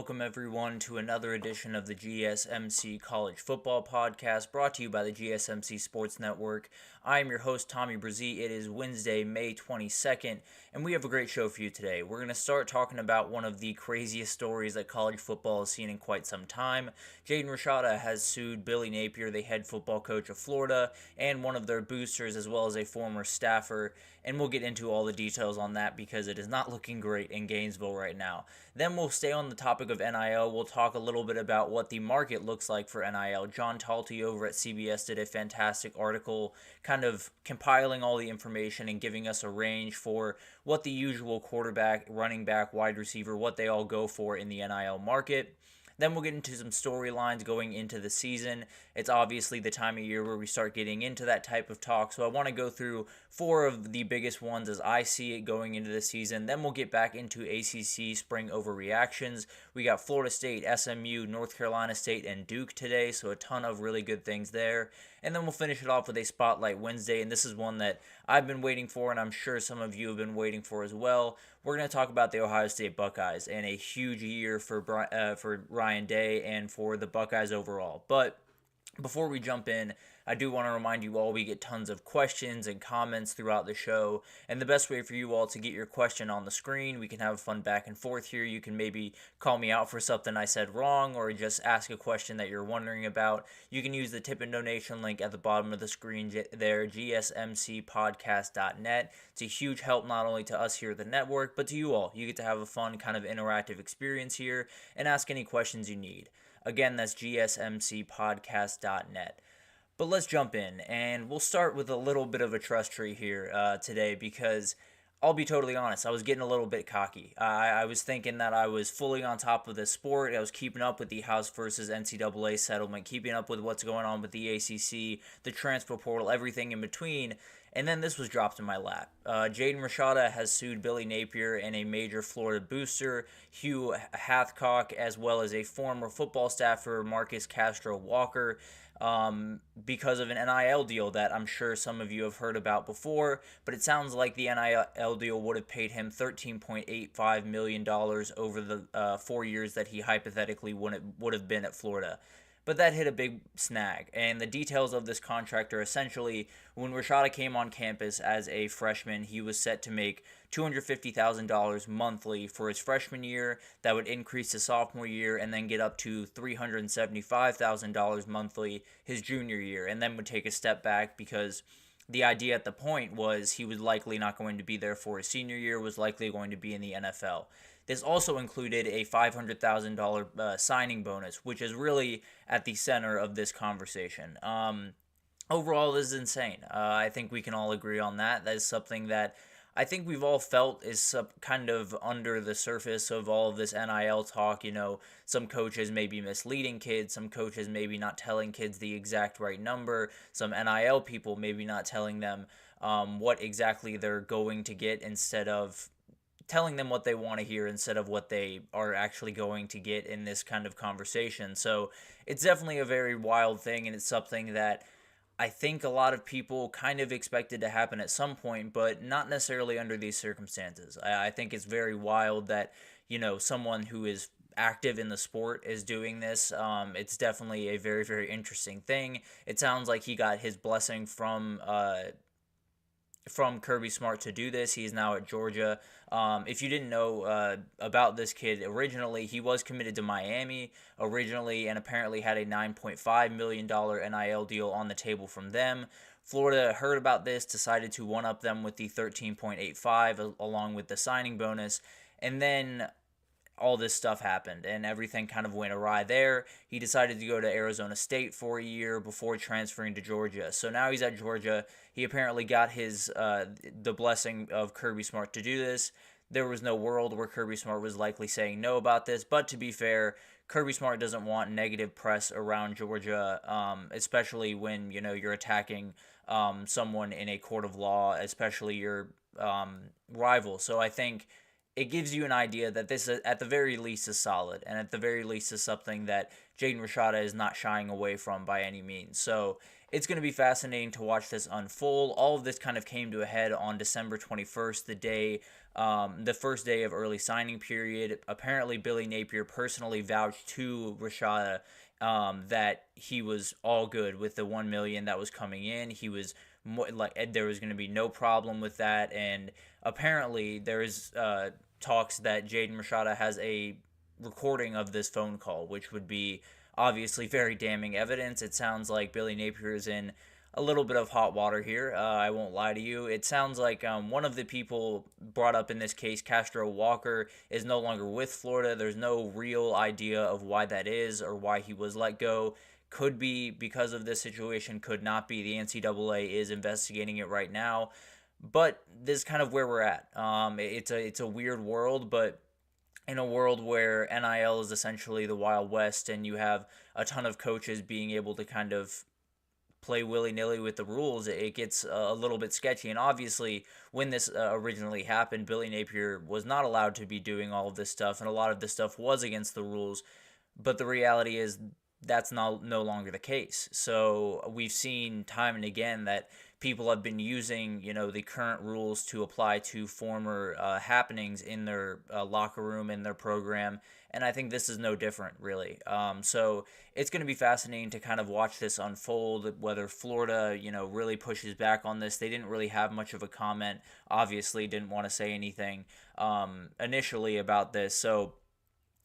welcome everyone to another edition of the GSMC College Football Podcast, brought to you by the GSMC Sports Network. I am your host, Tommy Brzee. It is Wednesday, May 22nd, and we have a great show for you today. We're going to start talking about one of the craziest stories that college football has seen in quite some time. Jaden Rashada has sued Billy Napier, the head football coach of Florida, and one of their boosters, as well as a former staffer, and we'll get into all the details on that because it is not looking great in Gainesville right now. Then we'll stay on the topic of NIL. We'll talk a little bit about what the market looks like for NIL. John Talty over at CBS did a fantastic article kind of compiling all the information and giving us a range for what the usual quarterback, running back, wide receiver, what they all go for in the NIL market. Then we'll get into some storylines going into the season. It's obviously the time of year where we start getting into that type of talk. So I want to go through four of the biggest ones as I see it going into the season. Then we'll get back into ACC spring overreactions. We got Florida State, SMU, North Carolina State, and Duke today. So a ton of really good things there. And then we'll finish it off with a Spotlight Wednesday. And this is one that I've been waiting for, and I'm sure some of you have been waiting for as well. We're going to talk about the Ohio State Buckeyes and a huge year for Ryan Day and for the Buckeyes overall. But before we jump in, I do want to remind you all we get tons of questions and comments throughout the show, and the best way for you all to get your question on the screen, we can have a fun back and forth here. You can maybe call me out for something I said wrong or just ask a question that you're wondering about. You can use the tip and donation link at the bottom of the screen there, gsmcpodcast.net. It's a huge help not only to us here at the network, but to you all. You get to have a fun kind of interactive experience here and ask any questions you need. Again, that's gsmcpodcast.net. But let's jump in, and we'll start with a little bit of a trust tree here today because I'll be totally honest, I was getting a little bit cocky. I was thinking that I was fully on top of this sport. I was keeping up with the House versus NCAA settlement, keeping up with what's going on with the ACC, the transfer portal, everything in between. And then this was dropped in my lap. Jaden Rashada has sued Billy Napier and a major Florida booster, Hugh Hathcock, as well as a former football staffer, Marcus Castro Walker, because of an NIL deal that I'm sure some of you have heard about before, but it sounds like the NIL deal would have paid him $13.85 million over the 4 years that he hypothetically would have been at Florida. But that hit a big snag, and the details of this contract are essentially when Rashada came on campus as a freshman, he was set to make $250,000 monthly for his freshman year. That would increase his sophomore year and then get up to $375,000 monthly his junior year, and then would take a step back because the idea at the point was he was likely not going to be there for his senior year, was likely going to be in the NFL. This also included a $500,000 signing bonus, which is really at the center of this conversation. Overall, this is insane. I think we can all agree on that. That is something that I think we've all felt is kind of under the surface of all of this NIL talk. You know, some coaches may be misleading kids, some coaches maybe not telling kids the exact right number, some NIL people maybe not telling them what exactly they're going to get instead of telling them what they want to hear instead of what they are actually going to get in this kind of conversation. So it's definitely a very wild thing, and it's something that I think a lot of people kind of expected to happen at some point, but not necessarily under these circumstances. I think it's very wild that, you know, someone who is active in the sport is doing this. It's definitely a very, very interesting thing. It sounds like he got his blessing from Kirby Smart to do this. He is now at Georgia. If you didn't know about this kid, originally he was committed to Miami originally and apparently had a $9.5 million NIL deal on the table from them. Florida heard about this, decided to one-up them with the $13.85 along with the signing bonus, and then all this stuff happened and everything kind of went awry there. He decided to go to Arizona State for a year before transferring to Georgia. So now he's at Georgia. He apparently got his the blessing of Kirby Smart to do this. There was no world where Kirby Smart was likely saying no about this, but to be fair, Kirby Smart doesn't want negative press around Georgia, especially when, you know, you're attacking someone in a court of law, especially your rival. So I think it gives you an idea that this, at the very least, is solid, and at the very least is something that Jaden Rashada is not shying away from by any means. So it's going to be fascinating to watch this unfold. All of this kind of came to a head on December 21st, the first day of early signing period. Apparently, Billy Napier personally vouched to Rashada that he was all good with the $1 million that was coming in. He was there was going to be no problem with that, and apparently there is talks that Jaden Rashada has a recording of this phone call, which would be obviously very damning evidence. It sounds like Billy Napier is in a little bit of hot water here. I won't lie to you. It sounds like one of the people brought up in this case, Castro Walker, is no longer with Florida. There's no real idea of why that is or why he was let go. Could be because of this situation, could not be. The NCAA is investigating it right now. But this is kind of where we're at. It's a weird world, but in a world where NIL is essentially the Wild West and you have a ton of coaches being able to kind of play willy-nilly with the rules, it gets a little bit sketchy. And obviously, when this originally happened, Billy Napier was not allowed to be doing all of this stuff, and a lot of this stuff was against the rules. But the reality is that's no longer the case. So we've seen time and again that people have been using, the current rules to apply to former happenings in their locker room, in their program, and I think this is no different, really. So it's going to be fascinating to kind of watch this unfold, whether Florida, really pushes back on this. They didn't really have much of a comment, obviously didn't want to say anything initially about this, so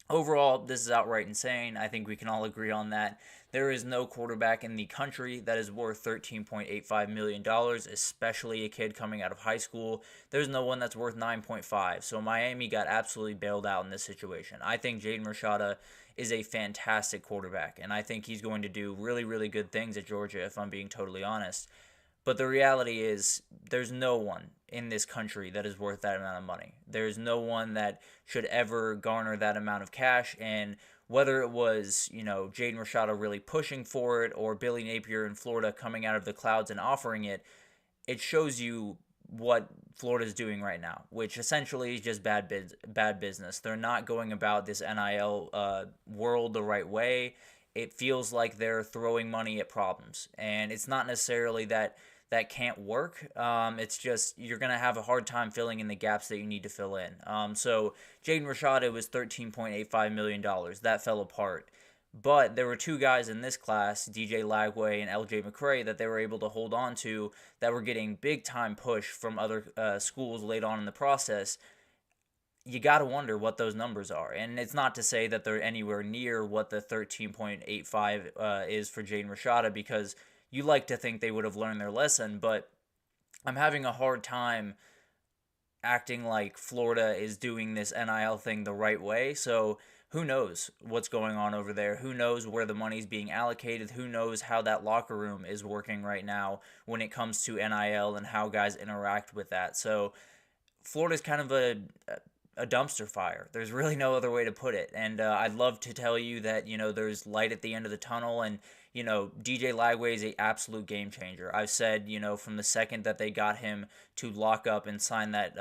overall, this is outright insane. I think we can all agree on that. There is no quarterback in the country that is worth $13.85 million, especially a kid coming out of high school. There's no one that's worth $9.5. So Miami got absolutely bailed out in this situation. I think Jaden Rashada is a fantastic quarterback, and I think he's going to do really, really good things at Georgia, if I'm being totally honest. But the reality is there's no one in this country that is worth that amount of money. There's no one that should ever garner that amount of cash. And whether it was, Jaden Rashada really pushing for it or Billy Napier in Florida coming out of the clouds and offering it, it shows you what Florida's doing right now, which essentially is just bad business. They're not going about this NIL world the right way. It feels like they're throwing money at problems. And it's not necessarily that can't work. It's just you're going to have a hard time filling in the gaps that you need to fill in. So Jaden Rashada was $13.85 million. That fell apart. But there were two guys in this class, DJ Lagway and LJ McCray, that they were able to hold on to that were getting big-time push from other schools late on in the process. You got to wonder what those numbers are. And it's not to say that they're anywhere near what the 13.85 is for Jaden Rashada, because you like to think they would have learned their lesson, but I'm having a hard time acting like Florida is doing this NIL thing the right way. So who knows what's going on over there? Who knows where the money's being allocated? Who knows how that locker room is working right now when it comes to NIL and how guys interact with that? So Florida's kind of a dumpster fire. There's really no other way to put it. And I'd love to tell you that, there's light at the end of the tunnel, and DJ Lagway is an absolute game changer. I've said, from the second that they got him to lock up and sign that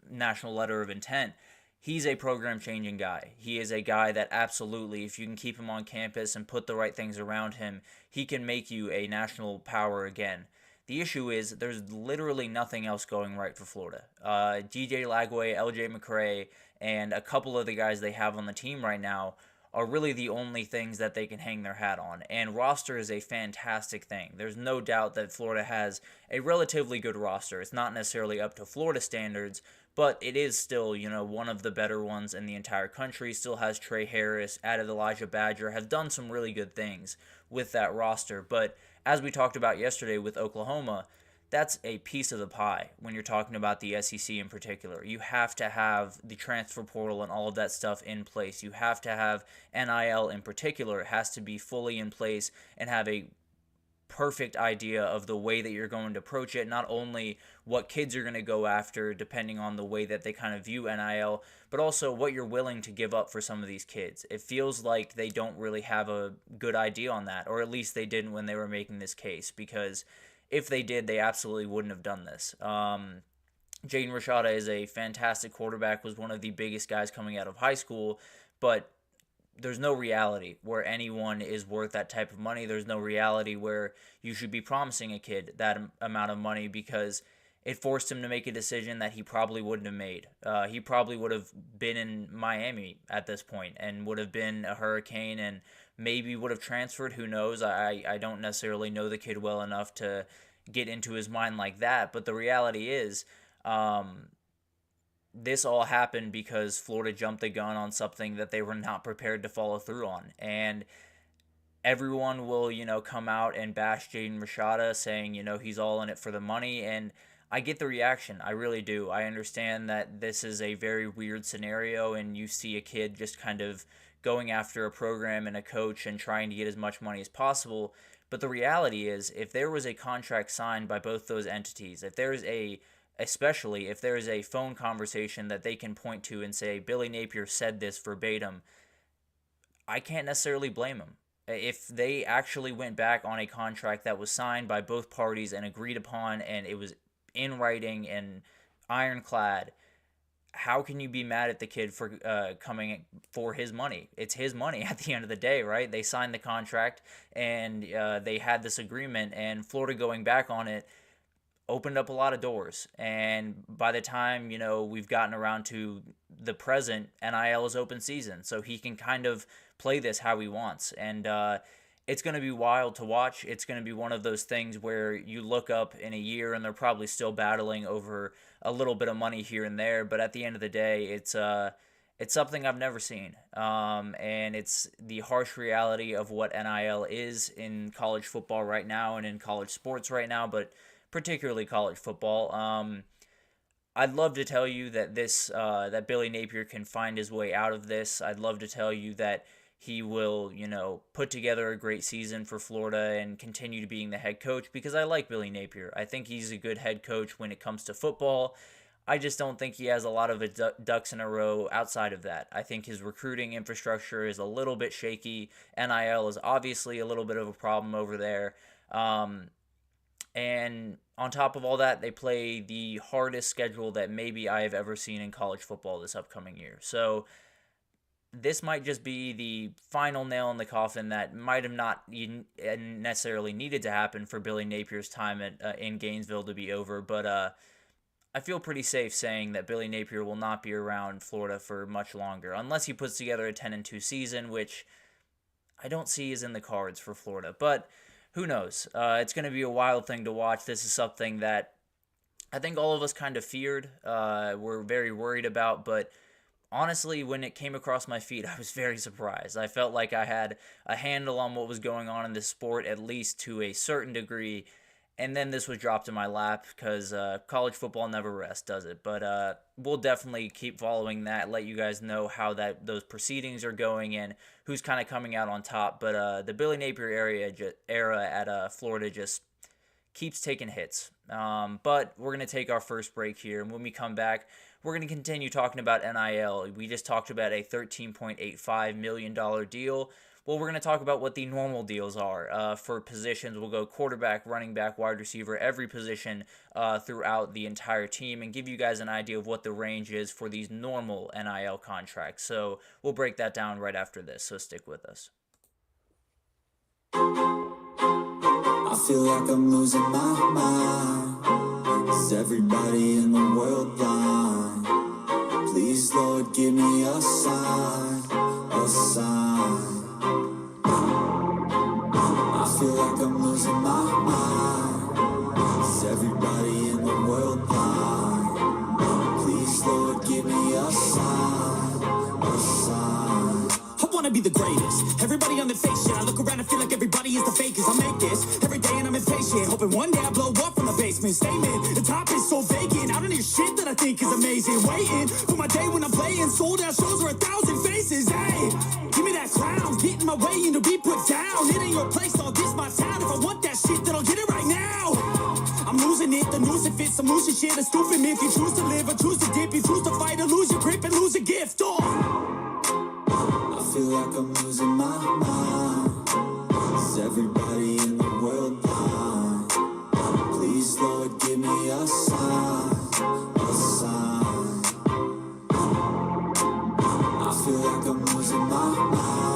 national letter of intent, he's a program-changing guy. He is a guy that absolutely, if you can keep him on campus and put the right things around him, he can make you a national power again. The issue is there's literally nothing else going right for Florida. DJ Lagway, LJ McCray, and a couple of the guys they have on the team right now are really the only things that they can hang their hat on. And roster is a fantastic thing. There's no doubt that Florida has a relatively good roster. It's not necessarily up to Florida standards, but it is still, one of the better ones in the entire country. Still has Trey Harris, added Elijah Badger, has done some really good things with that roster. But as we talked about yesterday with Oklahoma, that's a piece of the pie when you're talking about the SEC in particular. You have to have the transfer portal and all of that stuff in place. You have to have NIL in particular. It has to be fully in place and have a perfect idea of the way that you're going to approach it, not only what kids you're going to go after depending on the way that they kind of view NIL, but also what you're willing to give up for some of these kids. It feels like they don't really have a good idea on that, or at least they didn't when they were making this case, because if they did, they absolutely wouldn't have done this. Jaden Rashada is a fantastic quarterback, was one of the biggest guys coming out of high school, but there's no reality where anyone is worth that type of money. There's no reality where you should be promising a kid that amount of money, because it forced him to make a decision that he probably wouldn't have made. He probably would have been in Miami at this point and would have been a Hurricane and maybe would have transferred. Who knows? I don't necessarily know the kid well enough to get into his mind like that. But the reality is, this all happened because Florida jumped the gun on something that they were not prepared to follow through on. And everyone will, come out and bash Jaden Rashada, saying, he's all in it for the money. And I get the reaction. I really do. I understand that this is a very weird scenario, and you see a kid just kind of going after a program and a coach and trying to get as much money as possible. But the reality is, if there was a contract signed by both those entities, especially if there is a phone conversation that they can point to and say, Billy Napier said this verbatim, I can't necessarily blame him. If they actually went back on a contract that was signed by both parties and agreed upon, and it was in writing and ironclad, how can you be mad at the kid for coming for his money? It's his money at the end of the day, right? They signed the contract, and they had this agreement, and Florida going back on it opened up a lot of doors. And by the time, we've gotten around to the present, NIL is open season, so he can kind of play this how he wants. And it's going to be wild to watch. It's going to be one of those things where you look up in a year and they're probably still battling over a little bit of money here and there. But at the end of the day, it's something I've never seen. And it's the harsh reality of what NIL is in college football right now and in college sports right now, but particularly college football. I'd love to tell you that that Billy Napier can find his way out of this. I'd love to tell you that he will, put together a great season for Florida and continue to being the head coach, because I like Billy Napier. I think he's a good head coach when it comes to football. I just don't think he has a lot of ducks in a row outside of that. I think his recruiting infrastructure is a little bit shaky. NIL is obviously a little bit of a problem over there. And on top of all that, they play the hardest schedule that maybe I have ever seen in college football this upcoming year. So this might just be the final nail in the coffin that might have not necessarily needed to happen for Billy Napier's time in Gainesville to be over. But I feel pretty safe saying that Billy Napier will not be around Florida for much longer, unless he puts together a 10-2 season, which I don't see is in the cards for Florida. But who knows? It's going to be a wild thing to watch. This is something that I think all of us kind of feared, we're very worried about, but honestly, when it came across my feed, I was very surprised. I felt like I had a handle on what was going on in this sport, at least to a certain degree, and then this was dropped in my lap, because college football never rests, does it? But we'll definitely keep following that, let you guys know how those proceedings are going and who's kind of coming out on top. But the Billy Napier era at Florida just keeps taking hits. But we're going to take our first break here, and when we come back, we're going to continue talking about NIL. We just talked about a $13.85 million deal. Well, we're going to talk about what the normal deals are for positions. We'll go quarterback, running back, wide receiver, every position throughout the entire team, and give you guys an idea of what the range is for these normal NIL contracts. So we'll break that down right after this, so stick with us. I feel like I'm losing my mind. Is everybody in the world blind? Please, Lord, give me a sign, a sign. I feel like I'm losing my mind. Is everybody in the world blind? Please, Lord, give me a sign, a sign. I wanna be the greatest. Everybody on the fake shit. I look around and feel like everybody is the fakest. I make this every day and I'm impatient, hoping one day I blow up from the basement. Statement, the top is so vacant. I don't hear shit that I think is amazing. Waiting for my day when I'm playing sold out shows where 1,000 faces. Hey, give me that crown, get in my way and to be put down. It ain't your place, all this my town. If I want that shit, then I'll get it right now. I'm losing it, the noose it fits. I'm losing shit, a stupid myth. You choose to live or choose to dip. You choose to fight or lose your grip and lose a gift. I feel like I'm losing my mind. Is everybody in the world blind? Please, Lord, give me a sign, a sign. I feel like I'm losing my mind.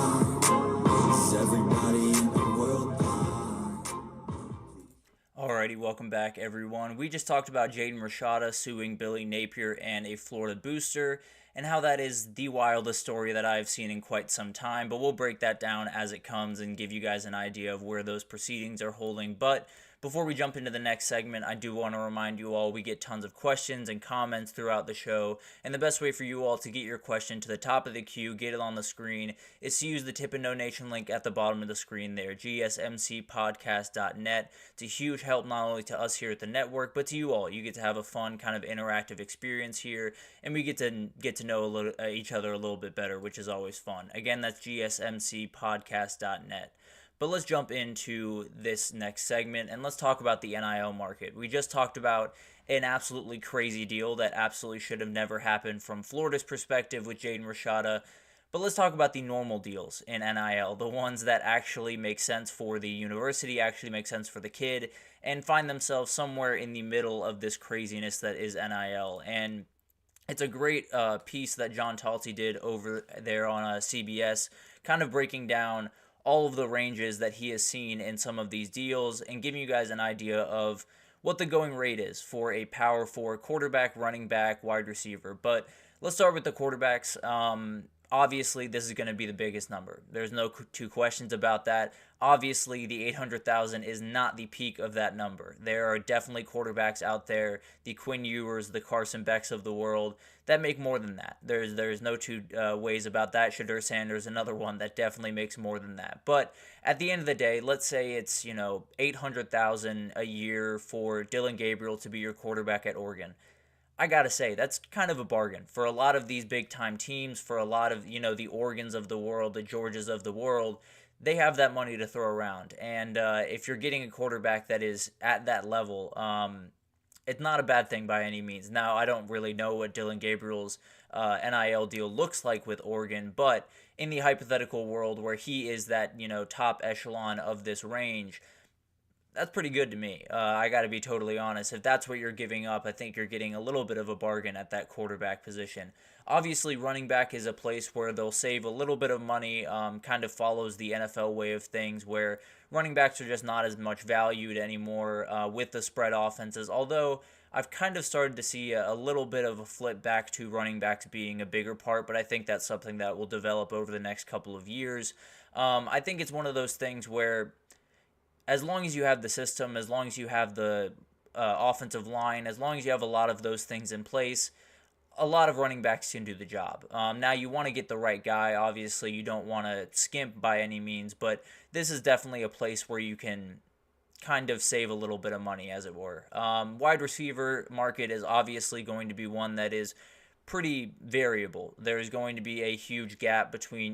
Alrighty, welcome back, everyone. We just talked about Jaden Rashada suing Billy Napier and a Florida booster, and how that is the wildest story that I've seen in quite some time, but we'll break that down as it comes and give you guys an idea of where those proceedings are holding. But before we jump into the next segment, I do want to remind you all we get tons of questions and comments throughout the show, and the best way for you all to get your question to the top of the queue, get it on the screen, is to use the tip and donation link at the bottom of the screen there, gsmcpodcast.net. It's a huge help not only to us here at the network, but to you all. You get to have a fun kind of interactive experience here, and we get to know each other a little bit better, which is always fun. Again, that's gsmcpodcast.net. But let's jump into this next segment, and let's talk about the NIL market. We just talked about an absolutely crazy deal that absolutely should have never happened from Florida's perspective with Jaden Rashada. But let's talk about the normal deals in NIL, the ones that actually make sense for the university, actually make sense for the kid, and find themselves somewhere in the middle of this craziness that is NIL. And it's a great piece that John Talty did over there on CBS, kind of breaking down all of the ranges that he has seen in some of these deals and giving you guys an idea of what the going rate is for a power forward quarterback, running back, wide receiver. But let's start with the quarterbacks. Obviously, this is going to be the biggest number. There's no two questions about that. Obviously, the 800,000 is not the peak of that number. There are definitely quarterbacks out there, the Quinn Ewers, the Carson Becks of the world, that make more than that. There's no two ways about that. Shedeur Sanders, another one that definitely makes more than that. But at the end of the day, let's say it's 800,000 a year for Dillon Gabriel to be your quarterback at Oregon. I gotta say, that's kind of a bargain for a lot of these big-time teams, for a lot of, the Oregons of the world, the Georgias of the world. They have that money to throw around. And if you're getting a quarterback that is at that level, it's not a bad thing by any means. Now, I don't really know what Dillon Gabriel's NIL deal looks like with Oregon, but in the hypothetical world where he is that, top echelon of this range, that's pretty good to me. I got to be totally honest. If that's what you're giving up, I think you're getting a little bit of a bargain at that quarterback position. Obviously, running back is a place where they'll save a little bit of money, kind of follows the NFL way of things, where running backs are just not as much valued anymore with the spread offenses, although I've kind of started to see a little bit of a flip back to running backs being a bigger part, but I think that's something that will develop over the next couple of years. I think it's one of those things where as long as you have the system, as long as you have the offensive line, as long as you have a lot of those things in place, a lot of running backs can do the job. Now, you want to get the right guy. Obviously, you don't want to skimp by any means, but this is definitely a place where you can kind of save a little bit of money, as it were. Wide receiver market is obviously going to be one that is pretty variable. There's going to be a huge gap between,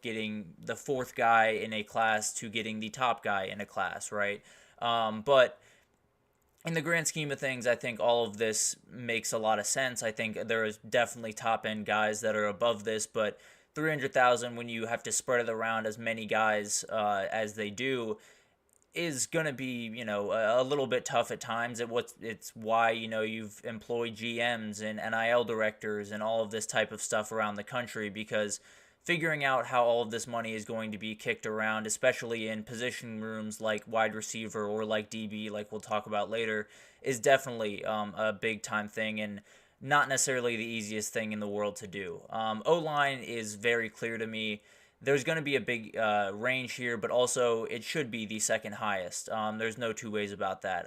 getting the fourth guy in a class to getting the top guy in a class, right? But in the grand scheme of things, I think all of this makes a lot of sense. I think there is definitely top-end guys that are above this, but 300,000 when you have to spread it around as many guys as they do is going to be, a little bit tough at times. It's why, you've employed GMs and NIL directors and all of this type of stuff around the country, because figuring out how all of this money is going to be kicked around, especially in position rooms like wide receiver or like DB, like we'll talk about later, is definitely a big time thing and not necessarily the easiest thing in the world to do. O-line is very clear to me. There's going to be a big range here, but also it should be the second highest. There's no two ways about that.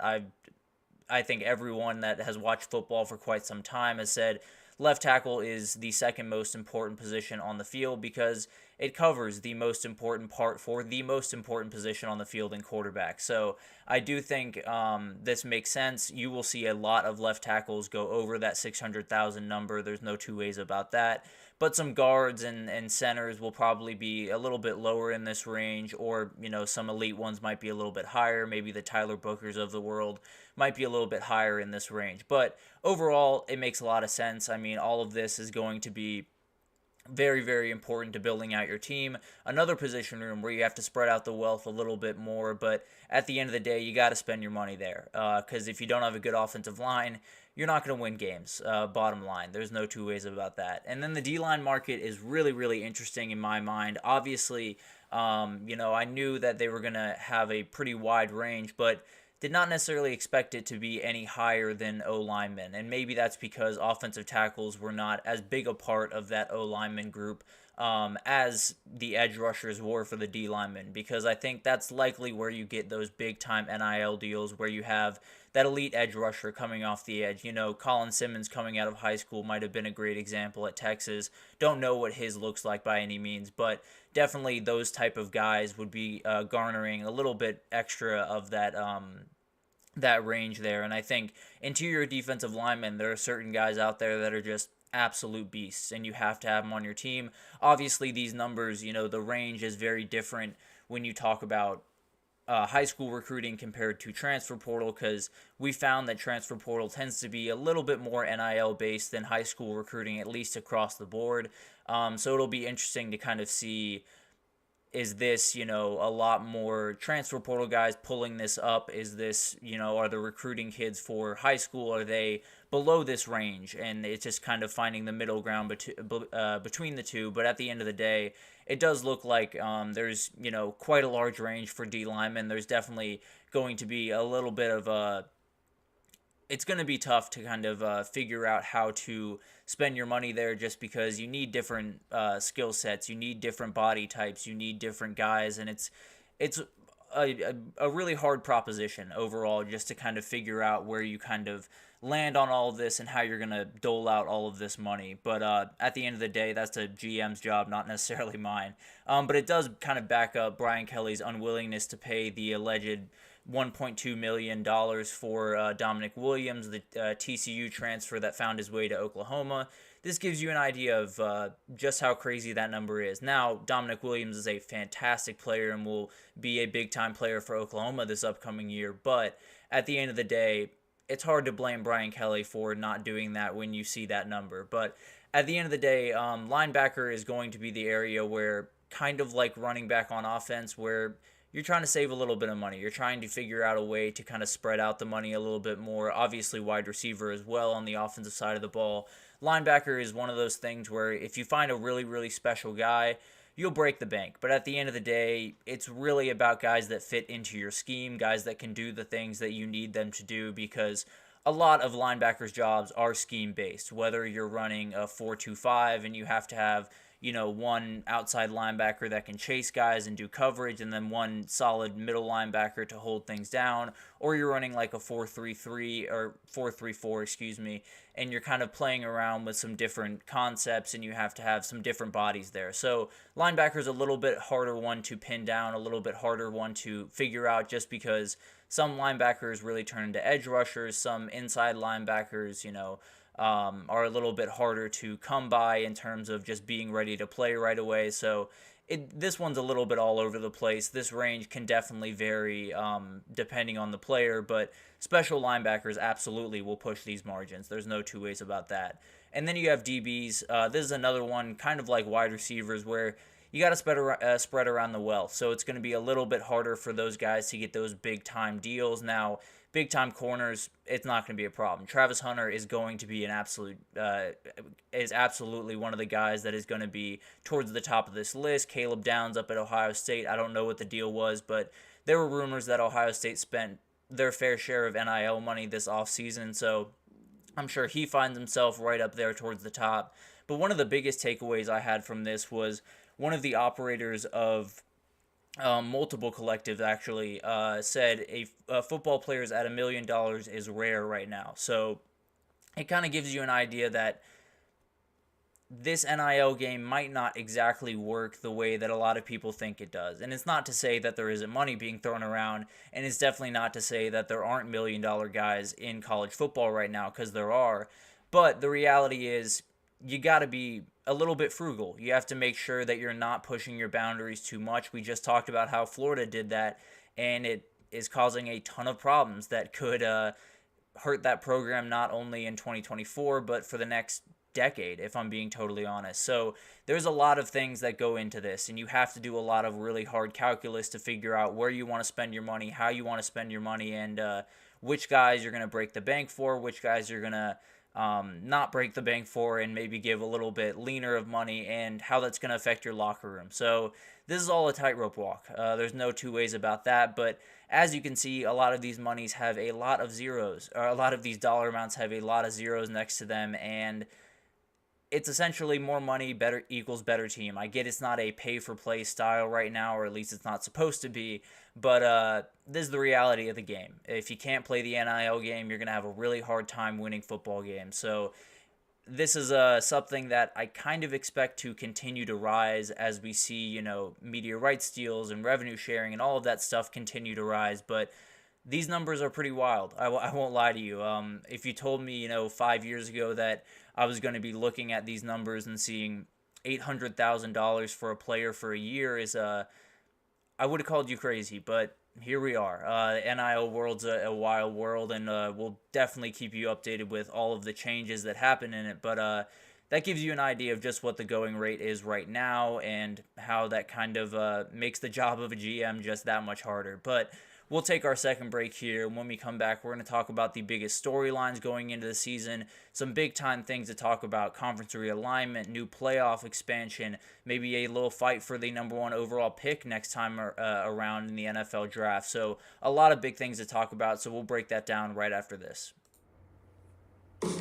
I think everyone that has watched football for quite some time has said left tackle is the second most important position on the field because it covers the most important part for the most important position on the field in quarterback. So I do think this makes sense. You will see a lot of left tackles go over that 600,000 number. There's no two ways about that. But some guards and centers will probably be a little bit lower in this range, or, some elite ones might be a little bit higher. Maybe the Tyler Bookers of the world might be a little bit higher in this range. But overall, it makes a lot of sense. I mean, all of this is going to be very, very important to building out your team. Another position room where you have to spread out the wealth a little bit more, but at the end of the day, you got to spend your money there. Because if you don't have a good offensive line, you're not going to win games, bottom line. There's no two ways about that. And then the D-line market is really, really interesting in my mind. Obviously, I knew that they were going to have a pretty wide range, but did not necessarily expect it to be any higher than O linemen. And maybe that's because offensive tackles were not as big a part of that O lineman group as the edge rushers were for the D linemen, because I think that's likely where you get those big time NIL deals where you have that elite edge rusher coming off the edge. You know, Colin Simmons coming out of high school might have been a great example at Texas. Don't know what his looks like by any means, but definitely those type of guys would be garnering a little bit extra of that range there. And I think interior defensive linemen, there are certain guys out there that are just absolute beasts, and you have to have them on your team. Obviously, these numbers, you know, the range is very different when you talk about high school recruiting compared to transfer portal, because we found that transfer portal tends to be a little bit more NIL based than high school recruiting, at least across the board. So it'll be interesting to kind of see, is this, you know, a lot more transfer portal guys pulling this up? Is this, you know, are the recruiting kids for high school, are they below this range? And it's just kind of finding the middle ground between the two. But at the end of the day, it does look like there's, you know, quite a large range for D linemen. There's definitely going to be a little bit of a, it's going to be tough to kind of figure out how to spend your money there, just because you need different skill sets, you need different body types, you need different guys, and it's a really hard proposition overall, just to kind of figure out where you kind of land on all of this and how you're going to dole out all of this money. But at the end of the day, that's a GM's job, not necessarily mine. But it does kind of back up Brian Kelly's unwillingness to pay the alleged $1.2 million for Dominic Williams, the TCU transfer that found his way to Oklahoma. This gives you an idea of just how crazy that number is. Now, Dominic Williams is a fantastic player and will be a big-time player for Oklahoma this upcoming year, but at the end of the day, it's hard to blame Brian Kelly for not doing that when you see that number. But at the end of the day, linebacker is going to be the area where, kind of like running back on offense, where you're trying to save a little bit of money. You're trying to figure out a way to kind of spread out the money a little bit more. Obviously, wide receiver as well on the offensive side of the ball. Linebacker is one of those things where if you find a really, really special guy, you'll break the bank. But at the end of the day, it's really about guys that fit into your scheme, guys that can do the things that you need them to do, because a lot of linebackers' jobs are scheme-based. Whether you're running a 4-2-5 and you have to have, you know, one outside linebacker that can chase guys and do coverage, and then one solid middle linebacker to hold things down, or you're running like a 4-3-3 or 4-3-4, excuse me, and you're kind of playing around with some different concepts, and you have to have some different bodies there. So linebacker's a little bit harder one to pin down, a little bit harder one to figure out, just because some linebackers really turn into edge rushers, some inside linebackers, you know, are a little bit harder to come by in terms of just being ready to play right away. So this one's a little bit all over the place. This range can definitely vary depending on the player, but special linebackers absolutely will push these margins. There's no two ways about that. And then you have DBs. This is another one, kind of like wide receivers, where you got to spread around the wealth. So it's going to be a little bit harder for those guys to get those big-time deals. Now, big-time corners, it's not going to be a problem. Travis Hunter is going to be absolutely one of the guys that is going to be towards the top of this list. Caleb Downs up at Ohio State, I don't know what the deal was, but there were rumors that Ohio State spent their fair share of NIL money this offseason, so I'm sure he finds himself right up there towards the top. But one of the biggest takeaways I had from this was one of the operators of multiple collectives actually said a football players at $1 million is rare right now. So it kind of gives you an idea that this NIL game might not exactly work the way that a lot of people think it does. And it's not to say that there isn't money being thrown around, and it's definitely not to say that there aren't $1 million guys in college football right now, because there are. But the reality is, you got to be a little bit frugal. You have to make sure that you're not pushing your boundaries too much. We just talked about how Florida did that, and it is causing a ton of problems that could hurt that program not only in 2024, but for the next decade, if I'm being totally honest. So there's a lot of things that go into this, and you have to do a lot of really hard calculus to figure out where you want to spend your money, how you want to spend your money, and which guys you're going to break the bank for, which guys you're going to not break the bank for and maybe give a little bit leaner of money, and how that's going to affect your locker room. So this is all a tightrope walk. There's no two ways about that. But as you can see, a lot of these monies have a lot of zeros, or a lot of these dollar amounts have a lot of zeros next to them, and it's essentially more money better equals better team. I get it's not a pay-for-play style right now, or at least it's not supposed to be, but this is the reality of the game. If you can't play the NIL game, you're going to have a really hard time winning football games. So this is something that I kind of expect to continue to rise as we see, media rights deals and revenue sharing and all of that stuff continue to rise. But these numbers are pretty wild. I won't lie to you. If you told me, 5 years ago that I was going to be looking at these numbers and seeing $800,000 for a player for a year I would have called you crazy, but here we are. NIL world's a wild world, and we'll definitely keep you updated with all of the changes that happen in it. But that gives you an idea of just what the going rate is right now and how that kind of makes the job of a GM just that much harder. But we'll take our second break here. When we come back, we're going to talk about the biggest storylines going into the season, some big-time things to talk about, conference realignment, new playoff expansion, maybe a little fight for the number one overall pick next time around in the NFL draft. So a lot of big things to talk about, so we'll break that down right after this.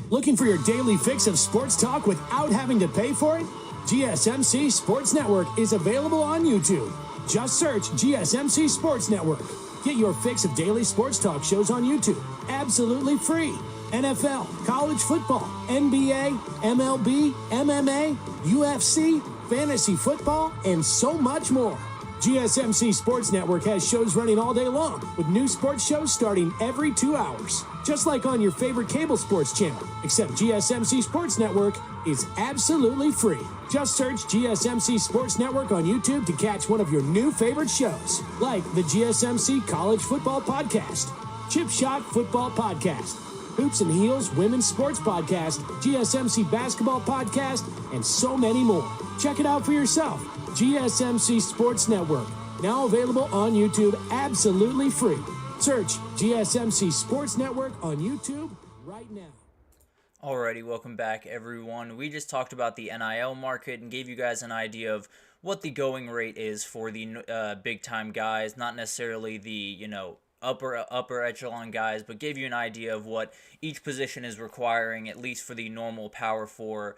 Looking for your daily fix of sports talk without having to pay for it? GSMC Sports Network is available on YouTube. Just search GSMC Sports Network. Get your fix of daily sports talk shows on YouTube, absolutely free. NFL, college football, NBA, MLB, MMA, UFC, fantasy football, and so much more. GSMC Sports Network has shows running all day long, with new sports shows starting every 2 hours. Just like on your favorite cable sports channel, except GSMC Sports Network is absolutely free. Just search GSMC Sports Network on YouTube to catch one of your new favorite shows, like the GSMC College Football Podcast, Chip Shot Football Podcast, Hoops and Heels Women's Sports Podcast, GSMC Basketball Podcast, and so many more. Check it out for yourself. GSMC Sports Network, now available on YouTube absolutely free. Search GSMC Sports Network on YouTube right now. Alrighty, welcome back everyone. We just talked about the NIL market and gave you guys an idea of what the going rate is for the big time guys, not necessarily the, upper echelon guys, but gave you an idea of what each position is requiring, at least for the normal Power 4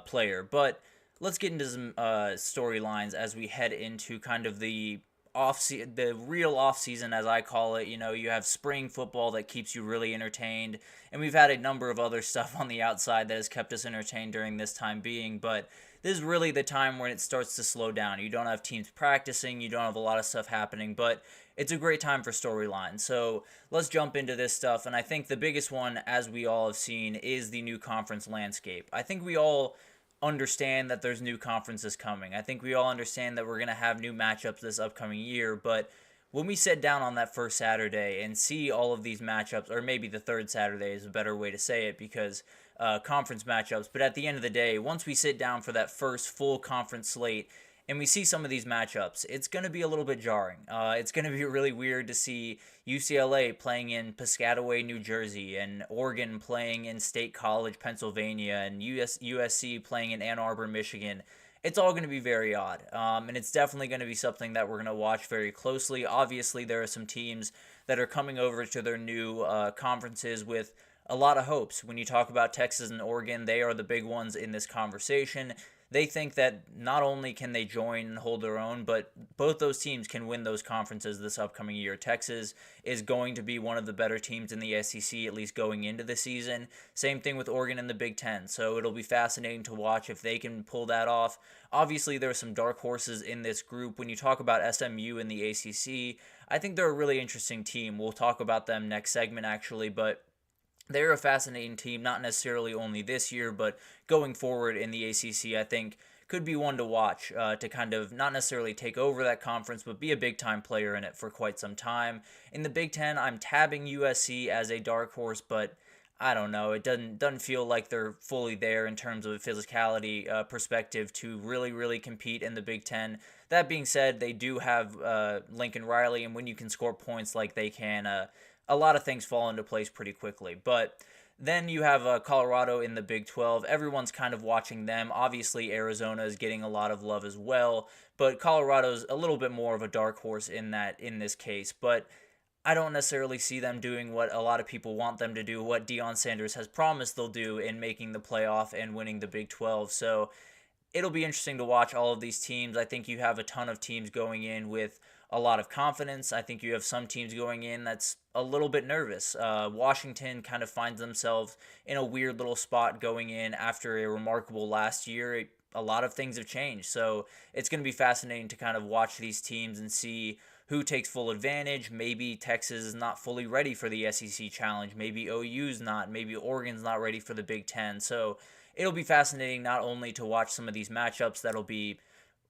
player. But let's get into some storylines as we head into kind of the real off season, as I call it. You have spring football that keeps you really entertained, and we've had a number of other stuff on the outside that has kept us entertained during this time being, but this is really the time when it starts to slow down. You don't have teams practicing, you don't have a lot of stuff happening, but it's a great time for storylines. So let's jump into this stuff, and I think the biggest one, as we all have seen, is the new conference landscape. I think we all understand that there's new conferences coming. I think we all understand that we're going to have new matchups this upcoming year, but when we sit down on that first Saturday and see all of these matchups, or maybe the third Saturday is a better way to say it, because conference matchups, but at the end of the day, once we sit down for that first full conference slate and we see some of these matchups, it's going to be a little bit jarring. It's going to be really weird to see UCLA playing in Piscataway, New Jersey, and Oregon playing in State College, Pennsylvania, and USC playing in Ann Arbor, Michigan. It's all going to be very odd, and it's definitely going to be something that we're going to watch very closely. Obviously, there are some teams that are coming over to their new conferences with a lot of hopes. When you talk about Texas and Oregon, they are the big ones in this conversation. They think that not only can they join and hold their own, but both those teams can win those conferences this upcoming year. Texas is going to be one of the better teams in the SEC, at least going into the season. Same thing with Oregon and the Big Ten. So it'll be fascinating to watch if they can pull that off. Obviously, there are some dark horses in this group. When you talk about SMU and the ACC, I think they're a really interesting team. We'll talk about them next segment, actually, but they're a fascinating team, not necessarily only this year, but going forward in the ACC, I think could be one to watch to kind of not necessarily take over that conference, but be a big-time player in it for quite some time. In the Big Ten, I'm tabbing USC as a dark horse, but I don't know. It doesn't feel like they're fully there in terms of a physicality perspective to really compete in the Big Ten. That being said, they do have Lincoln Riley, and when you can score points like they can, a lot of things fall into place pretty quickly. But then you have Colorado in the Big 12. Everyone's kind of watching them. Obviously, Arizona is getting a lot of love as well, but Colorado's a little bit more of a dark horse in this case. But I don't necessarily see them doing what a lot of people want them to do, what Deion Sanders has promised they'll do in making the playoff and winning the Big 12. So it'll be interesting to watch all of these teams. I think you have a ton of teams going in with a lot of confidence. I think you have some teams going in that's a little bit nervous. Washington kind of finds themselves in a weird little spot going in after a remarkable last year. A lot of things have changed. So it's going to be fascinating to kind of watch these teams and see who takes full advantage. Maybe Texas is not fully ready for the SEC challenge. Maybe OU's not. Maybe Oregon's not ready for the Big Ten. So it'll be fascinating not only to watch some of these matchups that'll be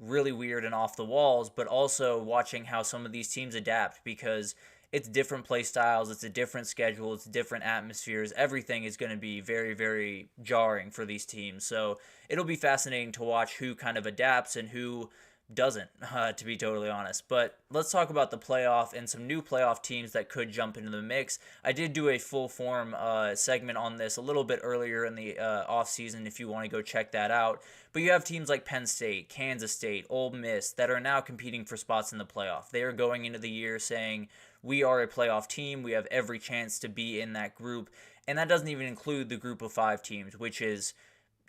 really weird and off the walls, but also watching how some of these teams adapt, because it's different play styles, it's a different schedule, it's different atmospheres. Everything is going to be very, very jarring for these teams. So it'll be fascinating to watch who kind of adapts and who doesn't, to be totally honest. But let's talk about the playoff and some new playoff teams that could jump into the mix. I did do a full form segment on this a little bit earlier in the off season if you want to go check that out. But you have teams like Penn State, Kansas State, Ole Miss that are now competing for spots in the playoff. They are going into the year saying, we are a playoff team. We have every chance to be in that group. And that doesn't even include the group of 5 teams, which is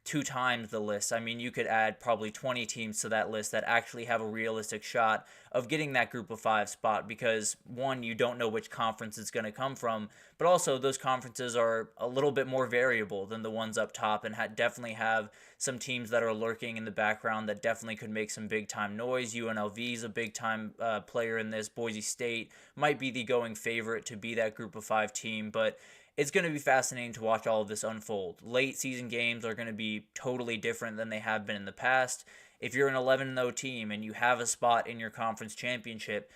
2 times the list. I mean, you could add probably 20 teams to that list that actually have a realistic shot of getting that group of 5 spot, because one, you don't know which conference it's going to come from, but also those conferences are a little bit more variable than the ones up top, and definitely have some teams that are lurking in the background that definitely could make some big time noise. UNLV is a big time player in this. Boise State might be the going favorite to be that group of 5 team, but it's going to be fascinating to watch all of this unfold. Late season games are going to be totally different than they have been in the past. If you're an 11-0 team and you have a spot in your conference championship,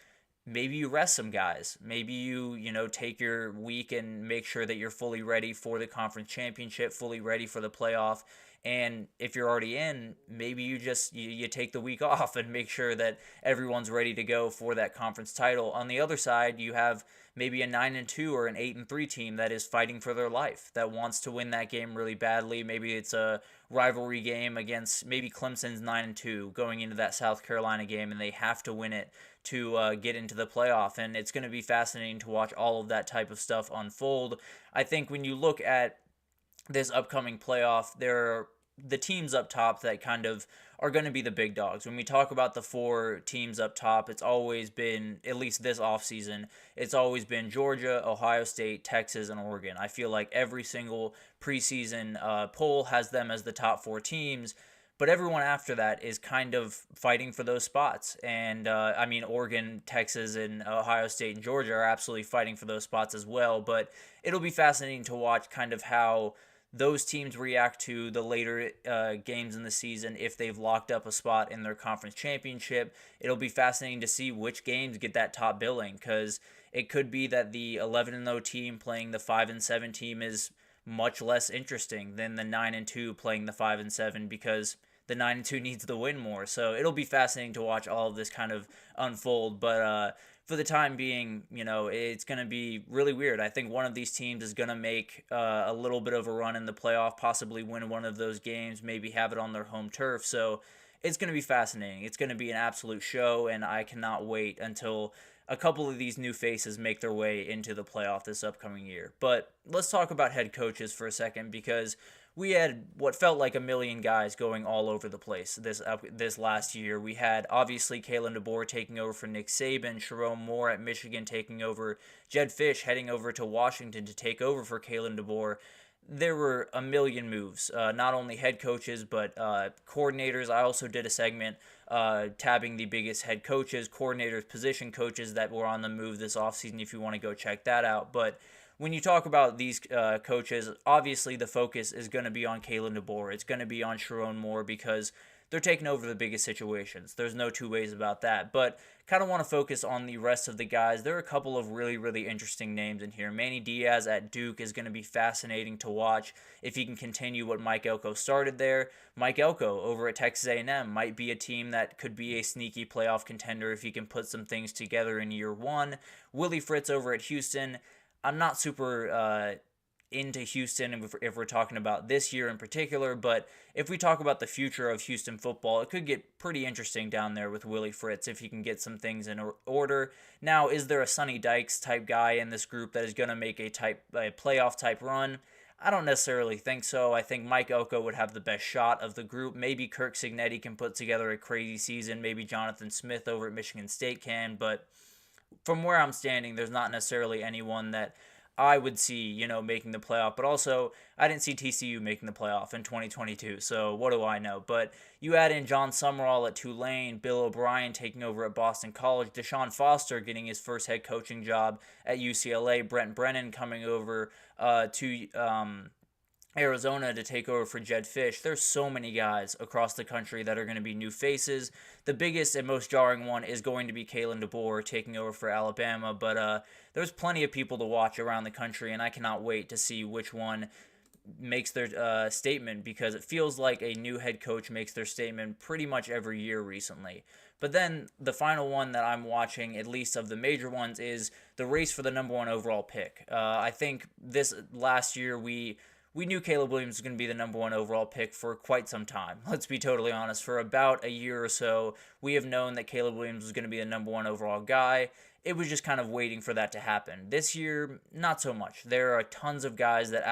maybe you rest some guys. Maybe you take your week and make sure that you're fully ready for the conference championship, fully ready for the playoff. And if you're already in, maybe you just you take the week off and make sure that everyone's ready to go for that conference title. On the other side, you have maybe a 9-2 or an 8-3 team that is fighting for their life, that wants to win that game really badly. Maybe it's a rivalry game against maybe Clemson's 9-2 going into that South Carolina game, and they have to win it to get into the playoff. And it's going to be fascinating to watch all of that type of stuff unfold. I think when you look at this upcoming playoff, there are the teams up top that kind of are going to be the big dogs. When we talk about the 4 teams up top, it's always been, at least this offseason, it's always been Georgia, Ohio State, Texas, and Oregon. I feel like every single preseason poll has them as the top 4 teams, but everyone after that is kind of fighting for those spots. And I mean, Oregon, Texas, and Ohio State and Georgia are absolutely fighting for those spots as well. But it'll be fascinating to watch kind of how those teams react to the later games in the season if they've locked up a spot in their conference championship. It'll be fascinating to see which games get that top billing, because it could be that the 11-0 team playing the 5-7 team is much less interesting than the 9-2 playing the 5-7, because the 9-2 needs the win more. So it'll be fascinating to watch all of this kind of unfold. But for the time being, it's going to be really weird. I think one of these teams is going to make a little bit of a run in the playoff, possibly win one of those games, maybe have it on their home turf. So it's going to be fascinating. It's going to be an absolute show, and I cannot wait until a couple of these new faces make their way into the playoff this upcoming year. But let's talk about head coaches for a second, because we had what felt like a million guys going all over the place this last year. We had, obviously, Kalen DeBoer taking over for Nick Saban, Sharon Moore at Michigan taking over, Jed Fish heading over to Washington to take over for Kalen DeBoer. There were a million moves, not only head coaches, but coordinators. I also did a segment tabbing the biggest head coaches, coordinators, position coaches that were on the move this offseason if you want to go check that out. But when you talk about these coaches, obviously the focus is going to be on Kalen DeBoer. It's going to be on Sharon Moore, because they're taking over the biggest situations. There's no two ways about that. But kind of want to focus on the rest of the guys. There are a couple of really, really interesting names in here. Manny Diaz at Duke is going to be fascinating to watch if he can continue what Mike Elko started there. Mike Elko over at Texas A&M might be a team that could be a sneaky playoff contender if he can put some things together in year one. Willie Fritz over at Houston, I'm not super into Houston if we're talking about this year in particular, but if we talk about the future of Houston football, it could get pretty interesting down there with Willie Fritz if he can get some things in order. Now, is there a Sonny Dykes type guy in this group that is going to make a playoff type run? I don't necessarily think so. I think Mike Elko would have the best shot of the group. Maybe Kirk Cignetti can put together a crazy season. Maybe Jonathan Smith over at Michigan State can. But from where I'm standing, there's not necessarily anyone that I would see, making the playoff. But also, I didn't see TCU making the playoff in 2022. So what do I know? But you add in John Summerall at Tulane, Bill O'Brien taking over at Boston College, Deshaun Foster getting his first head coaching job at UCLA, Brent Brennan coming over to Arizona to take over for Jed Fish. There's so many guys across the country that are going to be new faces. The biggest and most jarring one is going to be Kalen DeBoer taking over for Alabama, but there's plenty of people to watch around the country, and I cannot wait to see which one makes their statement, because it feels like a new head coach makes their statement pretty much every year recently. But then the final one that I'm watching, at least of the major ones, is the race for the number one overall pick. I think this last year we knew Caleb Williams was going to be the number one overall pick for quite some time. Let's be totally honest. For about a year or so, we have known that Caleb Williams was going to be the number one overall guy. It was just kind of waiting for that to happen. This year, not so much. There are tons of guys that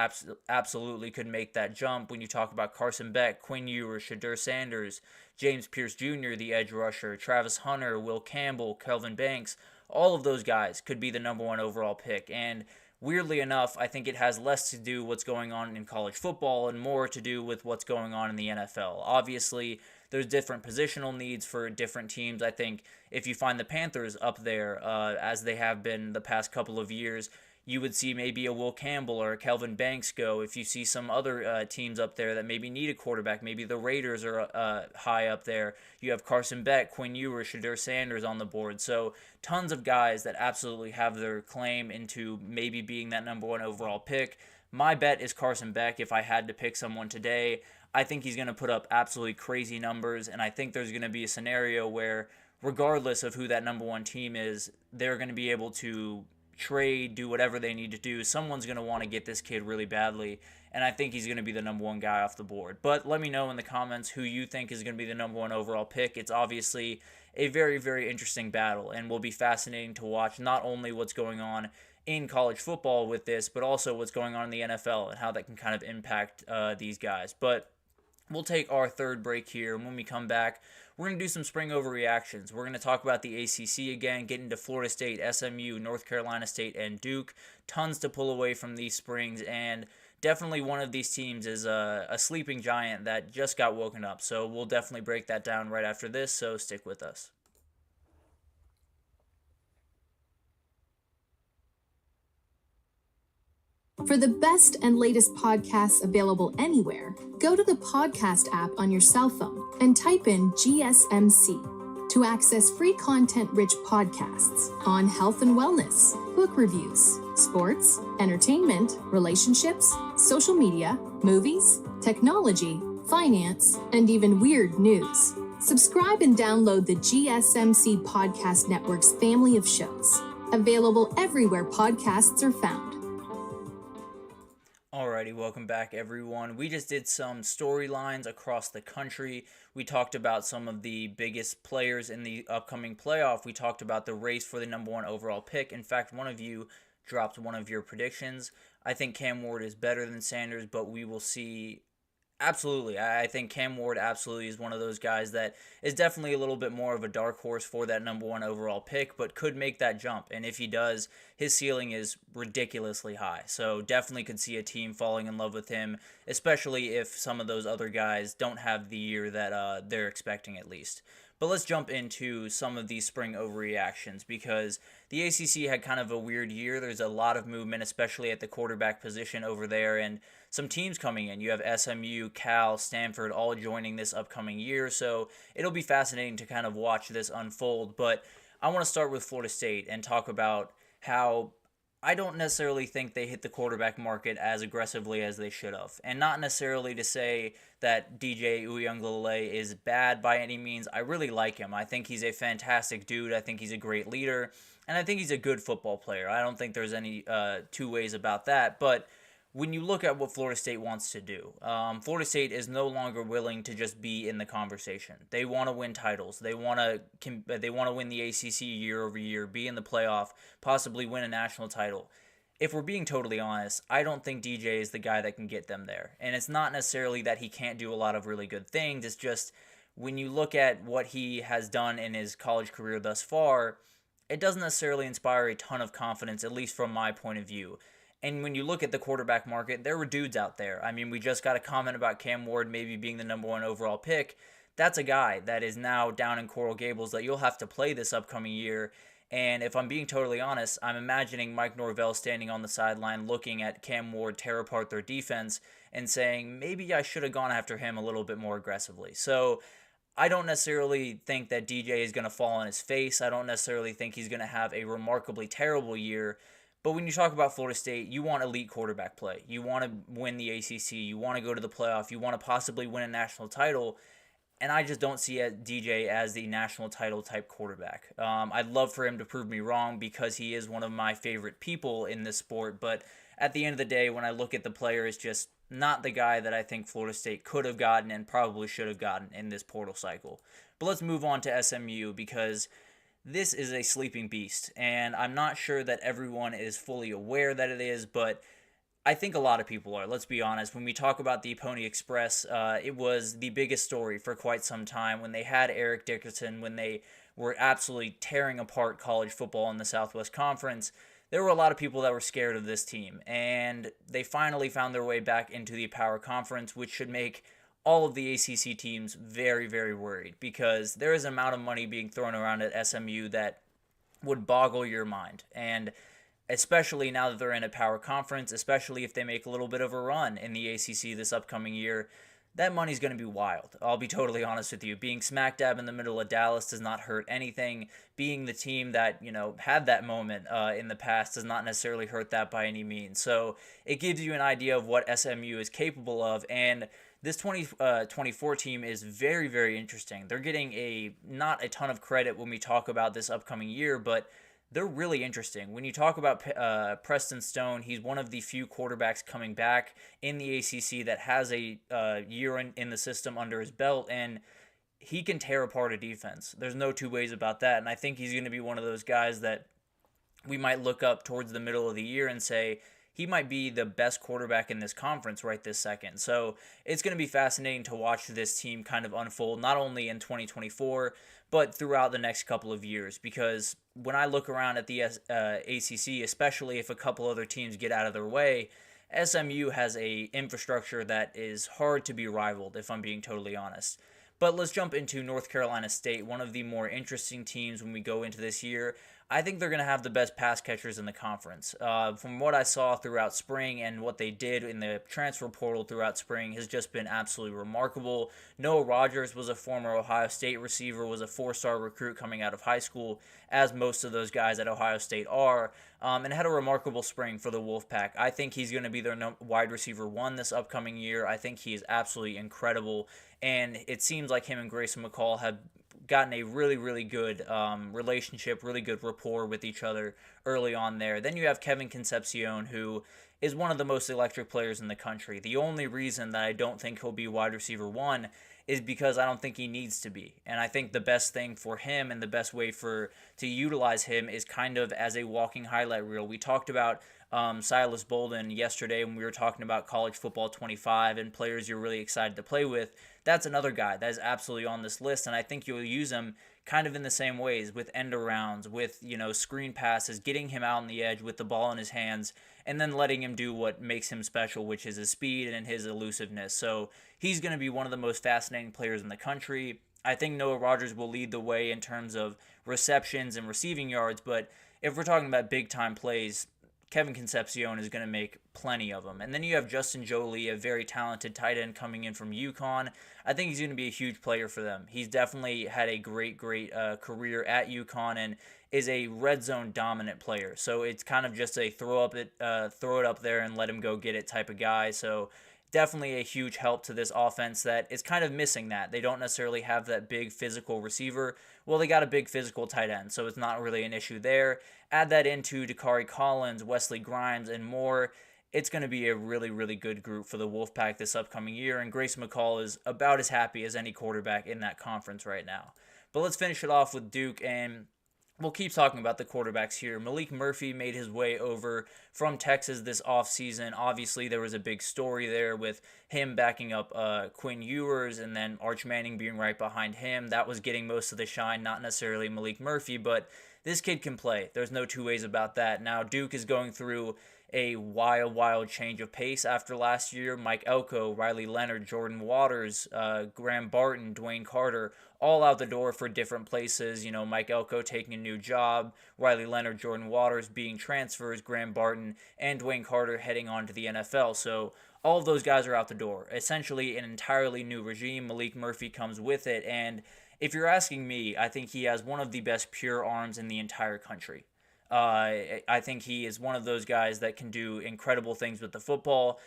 absolutely could make that jump. When you talk about Carson Beck, Quinn Ewers, Shedeur Sanders, James Pierce Jr., the edge rusher, Travis Hunter, Will Campbell, Kelvin Banks, all of those guys could be the number one overall pick. And weirdly enough, I think it has less to do with what's going on in college football and more to do with what's going on in the NFL. Obviously, there's different positional needs for different teams. I think if you find the Panthers up there, as they have been the past couple of years, you would see maybe a Will Campbell or a Kelvin Banks go. If you see some other teams up there that maybe need a quarterback, maybe the Raiders are high up there. You have Carson Beck, Quinn Ewers, Shedeur Sanders on the board. So tons of guys that absolutely have their claim into maybe being that number one overall pick. My bet is Carson Beck. If I had to pick someone today, I think he's going to put up absolutely crazy numbers, and I think there's going to be a scenario where, regardless of who that number one team is, they're going to be able to trade, do whatever they need to do. Someone's going to want to get this kid really badly, and I think he's going to be the number one guy off the board. But let me know in the comments who you think is going to be the number one overall pick. It's obviously a very, very interesting battle, and will be fascinating to watch not only what's going on in college football with this, but also what's going on in the NFL and how that can kind of impact these guys. But we'll take our third break here, and when we come back, we're going to do some spring overreactions. We're going to talk about the ACC again, get into Florida State, SMU, North Carolina State, and Duke. Tons to pull away from these springs, and definitely one of these teams is a sleeping giant that just got woken up. So we'll definitely break that down right after this, so stick with us. For the best and latest podcasts available anywhere, go to the podcast app on your cell phone and type in GSMC to access free content-rich podcasts on health and wellness, book reviews, sports, entertainment, relationships, social media, movies, technology, finance, and even weird news. Subscribe and download the GSMC Podcast Network's family of shows, available everywhere podcasts are found. Alrighty, welcome back everyone. We just did some storylines across the country. We talked about some of the biggest players in the upcoming playoff. We talked about the race for the number one overall pick. In fact, one of you dropped one of your predictions. I think Cam Ward is better than Sanders, but we will see. Absolutely. I think Cam Ward absolutely is one of those guys that is definitely a little bit more of a dark horse for that number one overall pick, but could make that jump. And if he does, his ceiling is ridiculously high. So definitely could see a team falling in love with him, especially if some of those other guys don't have the year that they're expecting at least. But let's jump into some of these spring overreactions, because the ACC had kind of a weird year. There's a lot of movement, especially at the quarterback position over there, and some teams coming in. You have SMU, Cal, Stanford all joining this upcoming year, so it'll be fascinating to kind of watch this unfold. But I want to start with Florida State and talk about how I don't necessarily think they hit the quarterback market as aggressively as they should have. And not necessarily to say that DJ Uiagalelei is bad by any means. I really like him. I think he's a fantastic dude. I think he's a great leader. And I think he's a good football player. I don't think there's any two ways about that. But when you look at what Florida State wants to do, Florida State is no longer willing to just be in the conversation. They want to win titles. They want to win the ACC year over year, be in the playoff, possibly win a national title. If we're being totally honest, I don't think DJ is the guy that can get them there. And it's not necessarily that he can't do a lot of really good things. It's just when you look at what he has done in his college career thus far, it doesn't necessarily inspire a ton of confidence, at least from my point of view. And when you look at the quarterback market, there were dudes out there. I mean, we just got a comment about Cam Ward maybe being the number 1 overall pick. That's a guy that is now down in Coral Gables that you'll have to play this upcoming year. And if I'm being totally honest, I'm imagining Mike Norvell standing on the sideline looking at Cam Ward tear apart their defense and saying, maybe I should have gone after him a little bit more aggressively. So I don't necessarily think that DJ is going to fall on his face. I don't necessarily think he's going to have a remarkably terrible year. But when you talk about Florida State, you want elite quarterback play. You want to win the ACC. You want to go to the playoff. You want to possibly win a national title. And I just don't see DJ as the national title type quarterback. I'd love for him to prove me wrong because he is one of my favorite people in this sport. But at the end of the day, when I look at the player, it's just not the guy that I think Florida State could have gotten and probably should have gotten in this portal cycle. But let's move on to SMU because this is a sleeping beast, and I'm not sure that everyone is fully aware that it is, but I think a lot of people are. Let's be honest. When we talk about the Pony Express, it was the biggest story for quite some time when they had Eric Dickerson, when they were absolutely tearing apart college football in the Southwest Conference. There were a lot of people that were scared of this team, and they finally found their way back into the Power Conference, which should make all of the ACC teams very, very worried because there is an amount of money being thrown around at SMU that would boggle your mind. And especially now that they're in a power conference, especially if they make a little bit of a run in the ACC this upcoming year, that money's going to be wild. I'll be totally honest with you. Being smack dab in the middle of Dallas does not hurt anything. Being the team that, had that moment in the past does not necessarily hurt that by any means. So it gives you an idea of what SMU is capable of. And this 2024 team is very, very interesting. They're getting not a ton of credit when we talk about this upcoming year, but they're really interesting. When you talk about Preston Stone, he's one of the few quarterbacks coming back in the ACC that has a year in the system under his belt, and he can tear apart a defense. There's no two ways about that, and I think he's going to be one of those guys that we might look up towards the middle of the year and say, he might be the best quarterback in this conference right this second. So it's going to be fascinating to watch this team kind of unfold, not only in 2024, but throughout the next couple of years. Because when I look around at the ACC, especially if a couple other teams get out of their way, SMU has a infrastructure that is hard to be rivaled, if I'm being totally honest. But let's jump into North Carolina State, one of the more interesting teams when we go into this year. I think they're going to have the best pass catchers in the conference. From what I saw throughout spring and what they did in the transfer portal throughout spring has just been absolutely remarkable. Noah Rogers was a former Ohio State receiver, was a 4-star recruit coming out of high school, as most of those guys at Ohio State are, and had a remarkable spring for the Wolfpack. I think he's going to be their wide receiver 1 this upcoming year. I think he is absolutely incredible, and it seems like him and Grayson McCall have gotten a really, really good relationship, really good rapport with each other early on there. Then you have Kevin Concepcion, who is one of the most electric players in the country. The only reason that I don't think he'll be wide receiver 1 is because I don't think he needs to be. And I think the best thing for him and the best way to utilize him is kind of as a walking highlight reel. We talked about Silas Bolden yesterday when we were talking about College Football 25 and players you're really excited to play with. That's another guy that is absolutely on this list, and I think you'll use him kind of in the same ways with end arounds, with screen passes, getting him out on the edge with the ball in his hands, and then letting him do what makes him special, which is his speed and his elusiveness. So he's going to be one of the most fascinating players in the country. I think Noah Rogers will lead the way in terms of receptions and receiving yards, but if we're talking about big-time plays, Kevin Concepcion is going to make plenty of them. And then you have Justin Jolie, a very talented tight end coming in from UConn. I think he's going to be a huge player for them. He's definitely had a great career at UConn, and is a red zone dominant player. So it's kind of just a throw it up there and let him go get it type of guy. So definitely a huge help to this offense that is kind of missing that. They don't necessarily have that big physical receiver. Well, they got a big physical tight end, so it's not really an issue there. Add that into Dakari Collins, Wesley Grimes, and more. It's going to be a really, really good group for the Wolfpack this upcoming year, and Grayson McCall is about as happy as any quarterback in that conference right now. But let's finish it off with Duke, and we'll keep talking about the quarterbacks here. Malik Murphy made his way over from Texas this offseason. Obviously, there was a big story there with him backing up Quinn Ewers and then Arch Manning being right behind him. That was getting most of the shine, not necessarily Malik Murphy, but this kid can play. There's no two ways about that. Now, Duke is going through a wild change of pace after last year. Mike Elko, Riley Leonard, Jordan Waters, Graham Barton, Dwayne Carter, all out the door for different places. You know, Mike Elko taking a new job, Riley Leonard, Jordan Waters being transfers, Graham Barton, and Dwayne Carter heading on to the NFL. So all of those guys are out the door. Essentially an entirely new regime. Malik Murphy comes with it. And if you're asking me, I think he has one of the best pure arms in the entire country. I think he is one of those guys that can do incredible things with the football.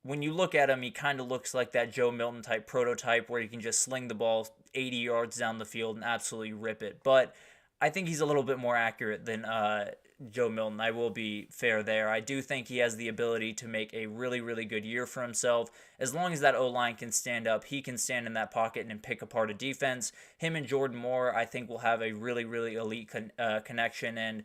When you look at him, he kind of looks like that Joe Milton type prototype where he can just sling the ball 80 yards down the field and absolutely rip it. But I think he's a little bit more accurate than Joe Milton. I will be fair there. I do think he has the ability to make a really, really good year for himself. As long as that O-line can stand up, he can stand in that pocket and pick apart a defense. Him and Jordan Moore, I think, will have a really, really elite connection. And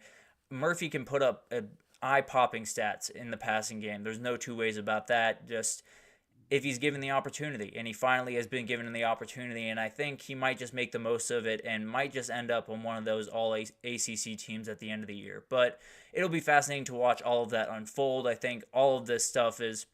Murphy can put up eye-popping stats in the passing game. There's no two ways about that. Just if he's given the opportunity, and he finally has been given the opportunity, and I think he might just make the most of it and might just end up on one of those all-ACC teams at the end of the year. But it'll be fascinating to watch all of that unfold. I think all of this stuff is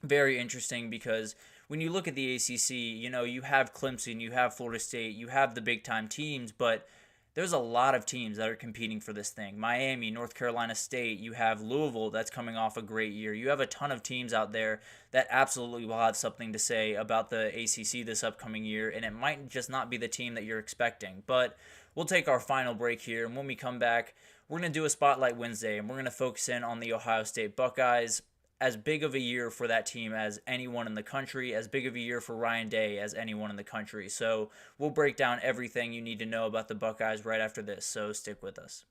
very interesting because when you look at the ACC, you know, you have Clemson, you have Florida State, you have the big-time teams, but there's a lot of teams that are competing for this thing. Miami, North Carolina State, you have Louisville that's coming off a great year. You have a ton of teams out there that absolutely will have something to say about the ACC this upcoming year, and it might just not be the team that you're expecting. But we'll take our final break here, and when we come back, we're going to do a Spotlight Wednesday, and we're going to focus in on the Ohio State Buckeyes. As big of a year for that team as anyone in the country, as big of a year for Ryan Day as anyone in the country. So we'll break down everything you need to know about the Buckeyes right after this, so stick with us.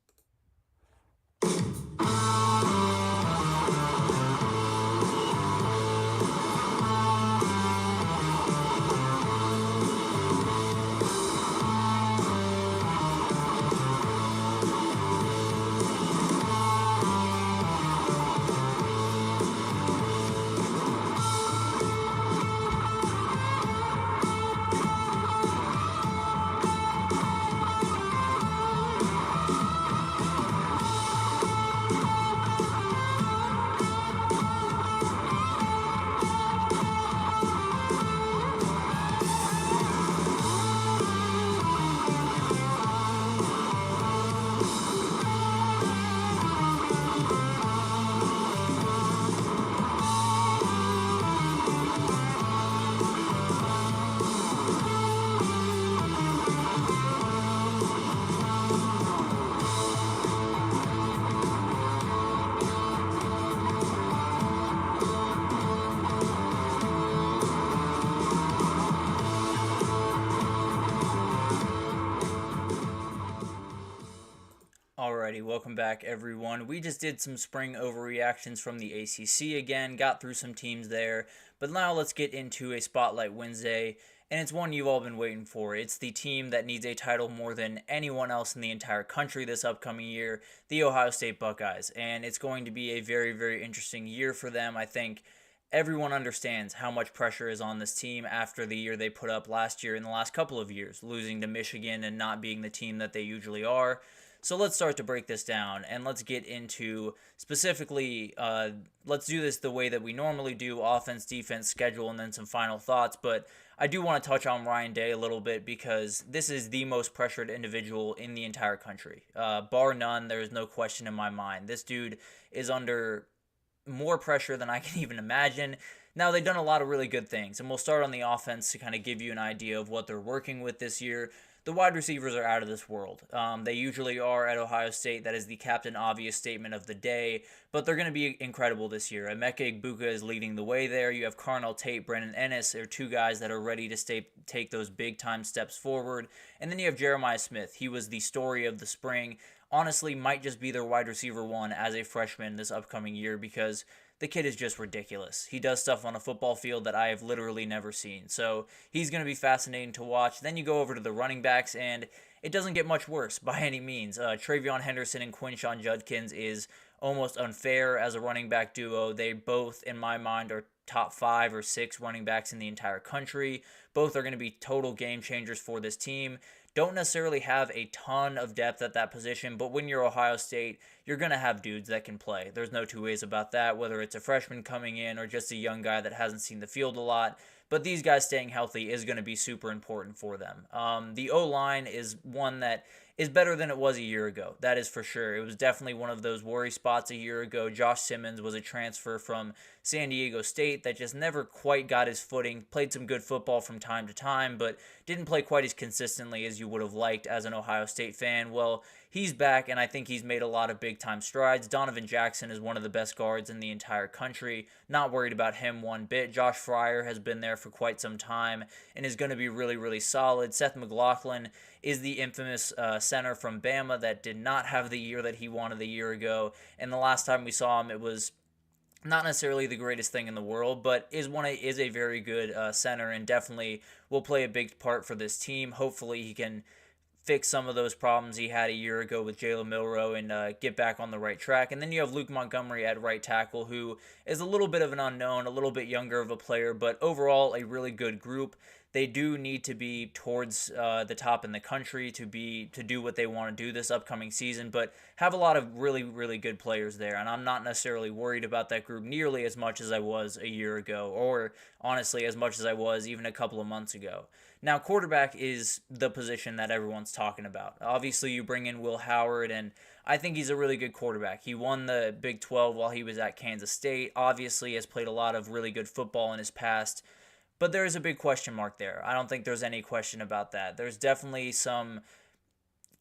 Alrighty, welcome back everyone. We just did some spring overreactions from the ACC again, got through some teams there, but now let's get into a Spotlight Wednesday, and it's one you've all been waiting for. It's the team that needs a title more than anyone else in the entire country this upcoming year, the Ohio State Buckeyes, and it's going to be a very, very interesting year for them. I think everyone understands how much pressure is on this team after the year they put up last year and the last couple of years, losing to Michigan and not being the team that they usually are. So let's start to break this down, and let's get into specifically, let's do this the way that we normally do, offense, defense, schedule, and then some final thoughts. But I do want to touch on Ryan Day a little bit because this is the most pressured individual in the entire country. Bar none, there is no question in my mind. This dude is under more pressure than I can even imagine. Now, they've done a lot of really good things, and we'll start on the offense to kind of give you an idea of what they're working with this year. the wide receivers are out of this world. They usually are at Ohio State. That is the Captain Obvious statement of the day, but they're going to be incredible this year. Emeka Egbuka is leading the way there. You have Carnell Tate, Brennan Ennis are two guys that are ready to take those big-time steps forward. And then you have Jeremiah Smith. He was the story of the spring. Honestly, might just be their wide receiver one as a freshman this upcoming year because the kid is just ridiculous. He does stuff on a football field that I have literally never seen. So he's going to be fascinating to watch. Then you go over to the running backs, and it doesn't get much worse by any means. Travion Henderson and Quinshon Judkins is almost unfair as a running back duo. They both, in my mind, are top 5 or 6 running backs in the entire country. Both are going to be total game changers for this team. Don't necessarily have a ton of depth at that position, but when you're Ohio State, you're going to have dudes that can play. There's no two ways about that, whether it's a freshman coming in or just a young guy that hasn't seen the field a lot. But these guys staying healthy is going to be super important for them. The O-line is one that is better than it was a year ago. That is for sure. It was definitely one of those worry spots a year ago. Josh Simmons was a transfer from San Diego State that just never quite got his footing, played some good football from time to time, but didn't play quite as consistently as you would have liked as an Ohio State fan. Well, he's back, and I think he's made a lot of big-time strides. Donovan Jackson is one of the best guards in the entire country. Not worried about him one bit. Josh Fryer has been there for quite some time and is going to be really, really solid. Seth McLaughlin is the infamous center from Bama that did not have the year that he wanted the year ago, and the last time we saw him, it was not necessarily the greatest thing in the world, but is a very good center and definitely will play a big part for this team. Hopefully he can fix some of those problems he had a year ago with Jalen Milroe and get back on the right track. And then you have Luke Montgomery at right tackle, who is a little bit of an unknown, a little bit younger of a player, but overall a really good group. They do need to be towards the top in the country to do what they want to do this upcoming season, but have a lot of really, really good players there. And I'm not necessarily worried about that group nearly as much as I was a year ago, or honestly as much as I was even a couple of months ago. Now, quarterback is the position that everyone's talking about. Obviously, you bring in Will Howard, and I think he's a really good quarterback. He won the Big 12 while he was at Kansas State. Obviously, has played a lot of really good football in his past. But there is a big question mark there. I don't think there's any question about that. There's definitely some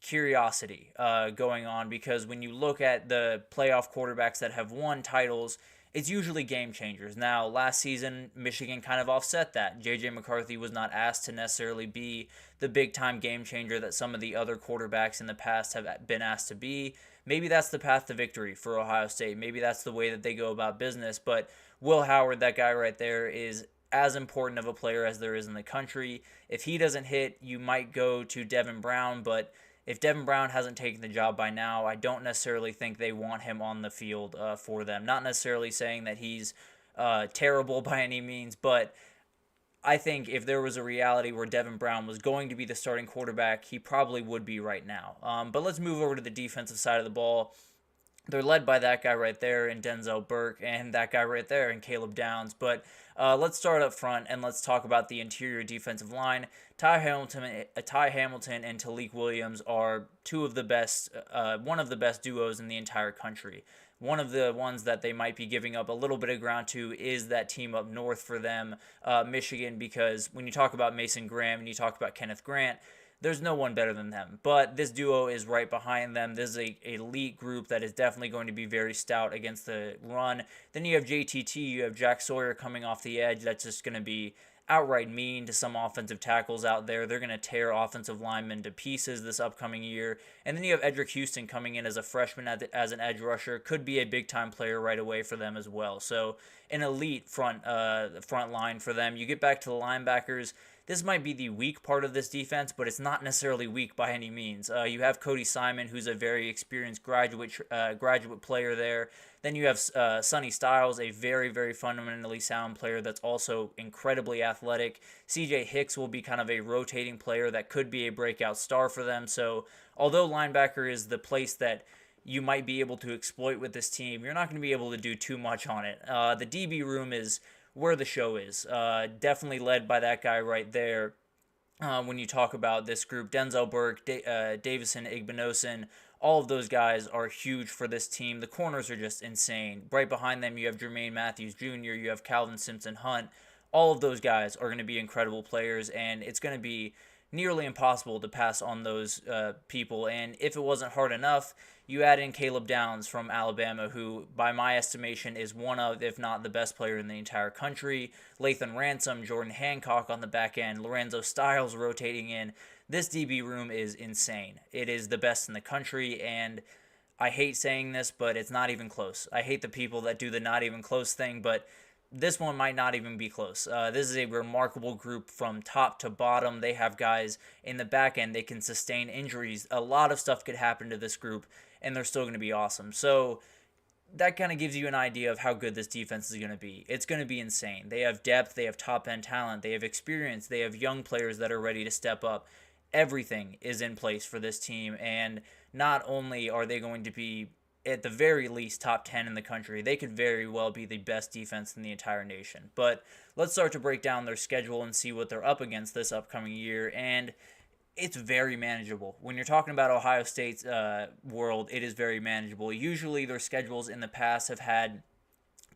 curiosity going on because when you look at the playoff quarterbacks that have won titles, it's usually game changers. Now, last season, Michigan kind of offset that. J.J. McCarthy was not asked to necessarily be the big-time game changer that some of the other quarterbacks in the past have been asked to be. Maybe that's the path to victory for Ohio State. Maybe that's the way that they go about business. But Will Howard, that guy right there, is as important of a player as there is in the country. If he doesn't hit, you might go to Devin Brown, but if Devin Brown hasn't taken the job by now, I don't necessarily think they want him on the field for them. Not necessarily saying that he's terrible by any means, but I think if there was a reality where Devin Brown was going to be the starting quarterback, he probably would be right now. But let's move over to the defensive side of the ball. They're led by that guy right there in Denzel Burke and that guy right there in Caleb Downs. But let's start up front and let's talk about the interior defensive line. Ty Hamilton and Talik Williams are two of the best, one of the best duos in the entire country. One of the ones that they might be giving up a little bit of ground to is that team up north for them, Michigan, because when you talk about Mason Graham and you talk about Kenneth Grant, there's no one better than them. But this duo is right behind them. This is an elite group that is definitely going to be very stout against the run. Then you have JTT, you have Jack Sawyer coming off the edge. That's just going to be outright mean to some offensive tackles out there. They're going to tear offensive linemen to pieces this upcoming year. And then you have Edric Houston coming in as a freshman as an edge rusher. Could be a big-time player right away for them as well. So an elite front line for them. You get back to the linebackers. This might be the weak part of this defense, but it's not necessarily weak by any means. You have Cody Simon, who's a very experienced graduate player there. Then you have Sonny Styles, a very, very fundamentally sound player that's also incredibly athletic. CJ Hicks will be kind of a rotating player that could be a breakout star for them. So although linebacker is the place that you might be able to exploit with this team, you're not going to be able to do too much on it. The DB room is where the show is. Definitely led by that guy right there. When you talk about this group, Denzel Burke, Davison Igbinosun, all of those guys are huge for this team. The corners are just insane. Right behind them, you have Jermaine Matthews Jr., you have Calvin Simpson Hunt. All of those guys are going to be incredible players, and it's going to be nearly impossible to pass on those people. And if it wasn't hard enough, you add in Caleb Downs from Alabama, who, by my estimation, is one of, if not the best player in the entire country. Lathan Ransom, Jordan Hancock on the back end, Lorenzo Styles rotating in. This DB room is insane. It is the best in the country, and I hate saying this, but it's not even close. I hate the people that do the not even close thing, but this one might not even be close. This is a remarkable group from top to bottom. They have guys in the back end. They can sustain injuries. A lot of stuff could happen to this group, and they're still going to be awesome. So that kind of gives you an idea of how good this defense is going to be. It's going to be insane. They have depth. They have top-end talent. They have experience. They have young players that are ready to step up. Everything is in place for this team, and not only are they going to be at the very least top 10 in the country, they could very well be the best defense in the entire nation. But let's start to break down their schedule and see what they're up against this upcoming year, and it's very manageable. When you're talking about Ohio State's world, it is very manageable. Usually their schedules in the past have had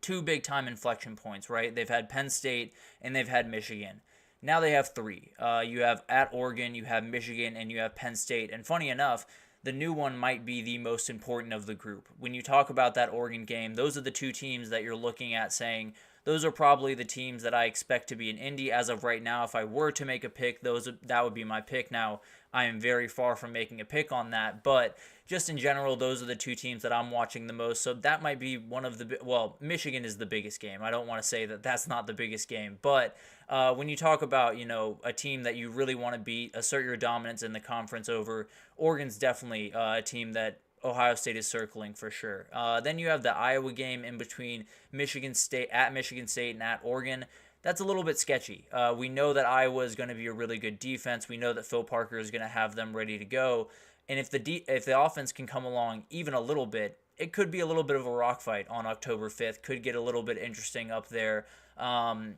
two big-time inflection points, right? They've had Penn State and they've had Michigan. Now they have three. You have at Oregon, you have Michigan, and you have Penn State. And funny enough, the new one might be the most important of the group. When you talk about that Oregon game, those are the two teams that you're looking at saying, those are probably the teams that I expect to be in Indy as of right now. If I were to make a pick, that would be my pick. Now, I am very far from making a pick on that, but just in general, those are the two teams that I'm watching the most. So that might be one of the, well, Michigan is the biggest game. I don't want to say that that's not the biggest game, but when you talk about, a team that you really want to beat, assert your dominance in the conference over, Oregon's definitely a team that Ohio State is circling for sure. Then you have the Iowa game in between Michigan State and at Oregon. That's a little bit sketchy. We know that Iowa is going to be a really good defense. We know that Phil Parker is going to have them ready to go. And if the offense can come along even a little bit, it could be a little bit of a rock fight on October 5th. Could get a little bit interesting up there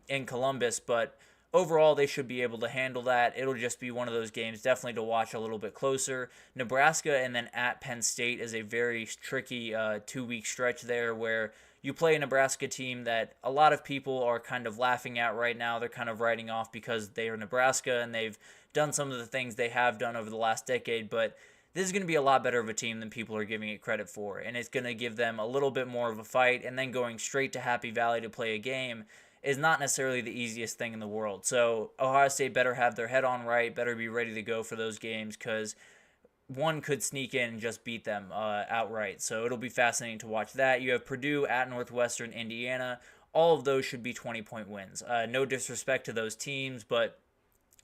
in Columbus, but overall, they should be able to handle that. It'll just be one of those games definitely to watch a little bit closer. Nebraska and then at Penn State is a very tricky 2-week stretch there where you play a Nebraska team that a lot of people are kind of laughing at right now. They're kind of writing off because they are Nebraska and they've done some of the things they have done over the last decade, but this is going to be a lot better of a team than people are giving it credit for, and it's going to give them a little bit more of a fight, and then going straight to Happy Valley to play a game is not necessarily the easiest thing in the world. So Ohio State better have their head on right, better be ready to go for those games, because one could sneak in and just beat them outright. So it'll be fascinating to watch that. You have Purdue at Northwestern Indiana. All of those should be 20-point wins. No disrespect to those teams, but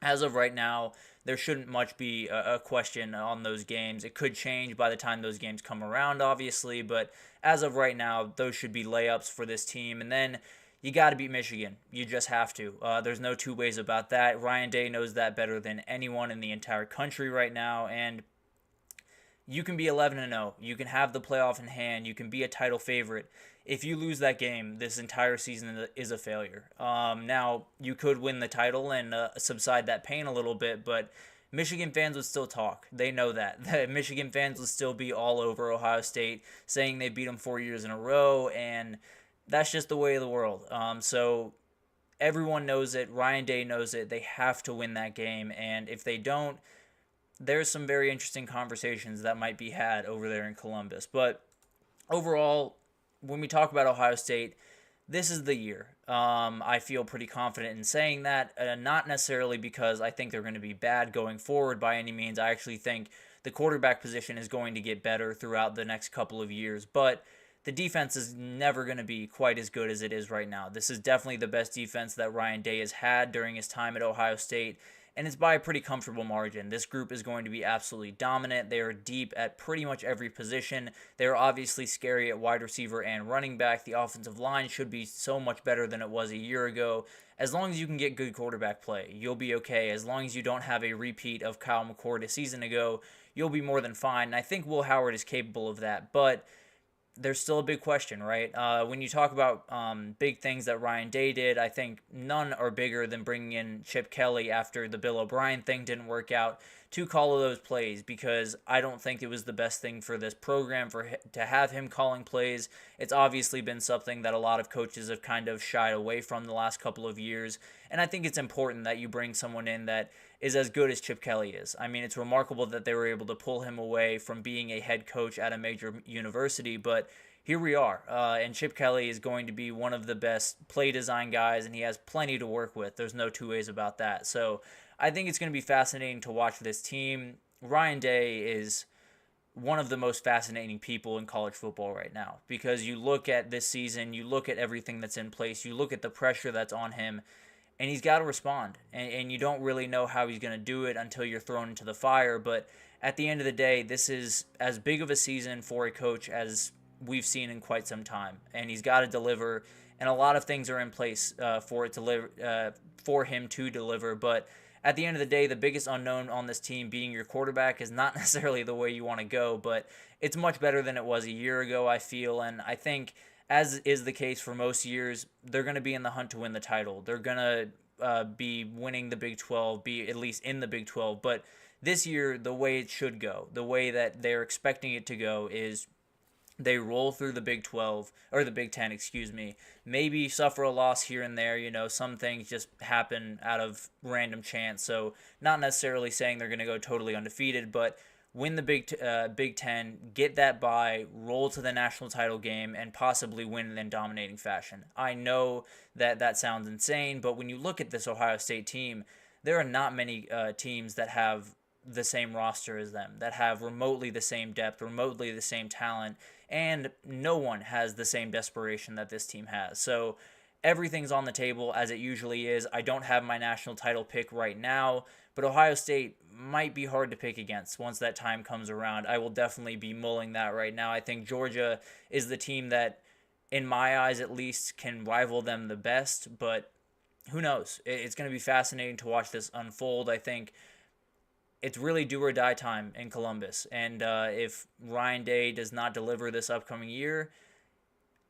as of right now, there shouldn't much be a question on those games. It could change by the time those games come around, obviously, but as of right now, those should be layups for this team. And then you got to beat Michigan. You just have to. There's no two ways about that. Ryan Day knows that better than anyone in the entire country right now, and you can be 11-0. You can have the playoff in hand. You can be a title favorite. If you lose that game, this entire season is a failure. Now, you could win the title and subside that pain a little bit, but Michigan fans would still talk. They know that. The Michigan fans would still be all over Ohio State, saying they beat them 4 years in a row, and that's just the way of the world. So everyone knows it. Ryan Day knows it. They have to win that game, and if they don't, there's some very interesting conversations that might be had over there in Columbus. But overall, when we talk about Ohio State, this is the year. I feel pretty confident in saying that, not necessarily because I think they're going to be bad going forward by any means. I actually think the quarterback position is going to get better throughout the next couple of years, but the defense is never going to be quite as good as it is right now. This is definitely the best defense that Ryan Day has had during his time at Ohio State, and it's by a pretty comfortable margin. This group is going to be absolutely dominant. They are deep at pretty much every position. They are obviously scary at wide receiver and running back. The offensive line should be so much better than it was a year ago. As long as you can get good quarterback play, you'll be okay. As long as you don't have a repeat of Kyle McCord a season ago, you'll be more than fine. And I think Will Howard is capable of that, but there's still a big question, right? When you talk about big things that Ryan Day did, I think none are bigger than bringing in Chip Kelly after the Bill O'Brien thing didn't work out. to call those plays, because I don't think it was the best thing for this program to have him calling plays. It's obviously been something that a lot of coaches have kind of shied away from the last couple of years, and I think it's important that you bring someone in that is as good as Chip Kelly is. I mean, it's remarkable that they were able to pull him away from being a head coach at a major university, but here we are, and Chip Kelly is going to be one of the best play design guys, and he has plenty to work with. There's no two ways about that. So I think it's going to be fascinating to watch this team. Ryan Day is one of the most fascinating people in college football right now, because you look at this season, you look at everything that's in place, you look at the pressure that's on him, and he's got to respond. And you don't really know how he's going to do it until you're thrown into the fire. But at the end of the day, this is as big of a season for a coach as we've seen in quite some time, and he's got to deliver, and a lot of things are in place for him to deliver. But at the end of the day, the biggest unknown on this team being your quarterback is not necessarily the way you want to go, but it's much better than it was a year ago, I feel. And I think, as is the case for most years, they're going to be in the hunt to win the title. They're going to be winning the Big 12, be at least in the Big 12. But this year, the way it should go, the way that they're expecting it to go, is they roll through the Big 12, or the Big 10, excuse me, maybe suffer a loss here and there. You know, some things just happen out of random chance. So not necessarily saying they're going to go totally undefeated, but win the Big 10, get that bye, roll to the national title game, and possibly win in dominating fashion. I know that sounds insane, but when you look at this Ohio State team, there are not many teams that have the same roster as them, that have remotely the same depth, remotely the same talent, and no one has the same desperation that this team has. So everything's on the table, as it usually is. I don't have my national title pick right now, but Ohio State might be hard to pick against once that time comes around. I will definitely be mulling that right now. I think Georgia is the team that, in my eyes at least, can rival them the best, but who knows? It's going to be fascinating to watch this unfold. I think it's really do or die time in Columbus. And if Ryan Day does not deliver this upcoming year,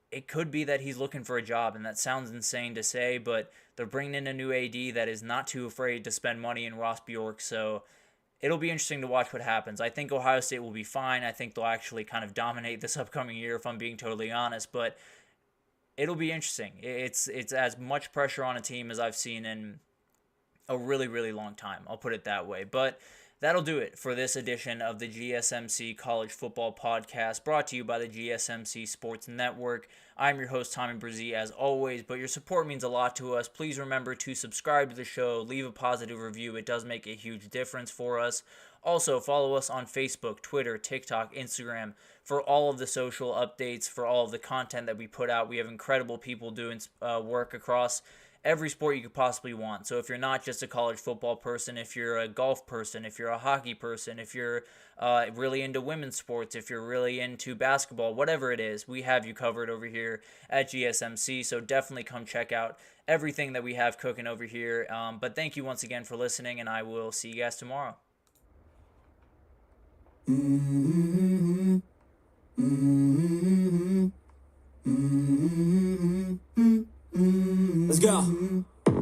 it could be that he's looking for a job. And that sounds insane to say, but they're bringing in a new AD that is not too afraid to spend money in Ross Bjork. So it'll be interesting to watch what happens. I think Ohio State will be fine. I think they'll actually kind of dominate this upcoming year, if I'm being totally honest. But it'll be interesting. It's as much pressure on a team as I've seen in a really, really long time. I'll put it that way. But that'll do it for this edition of the GSMC College Football Podcast, brought to you by the GSMC Sports Network. I'm your host, Tommy Brzee, as always, but your support means a lot to us. Please remember to subscribe to the show, leave a positive review. It does make a huge difference for us. Also, follow us on Facebook, Twitter, TikTok, Instagram for all of the social updates, for all of the content that we put out. We have incredible people doing work across every sport you could possibly want. So if you're not just a college football person, if you're a golf person, if you're a hockey person, if you're really into women's sports, if you're really into basketball, whatever it is, we have you covered over here at GSMC. So definitely come check out everything that we have cooking over here. But thank you once again for listening, and I will see you guys tomorrow. Let's go.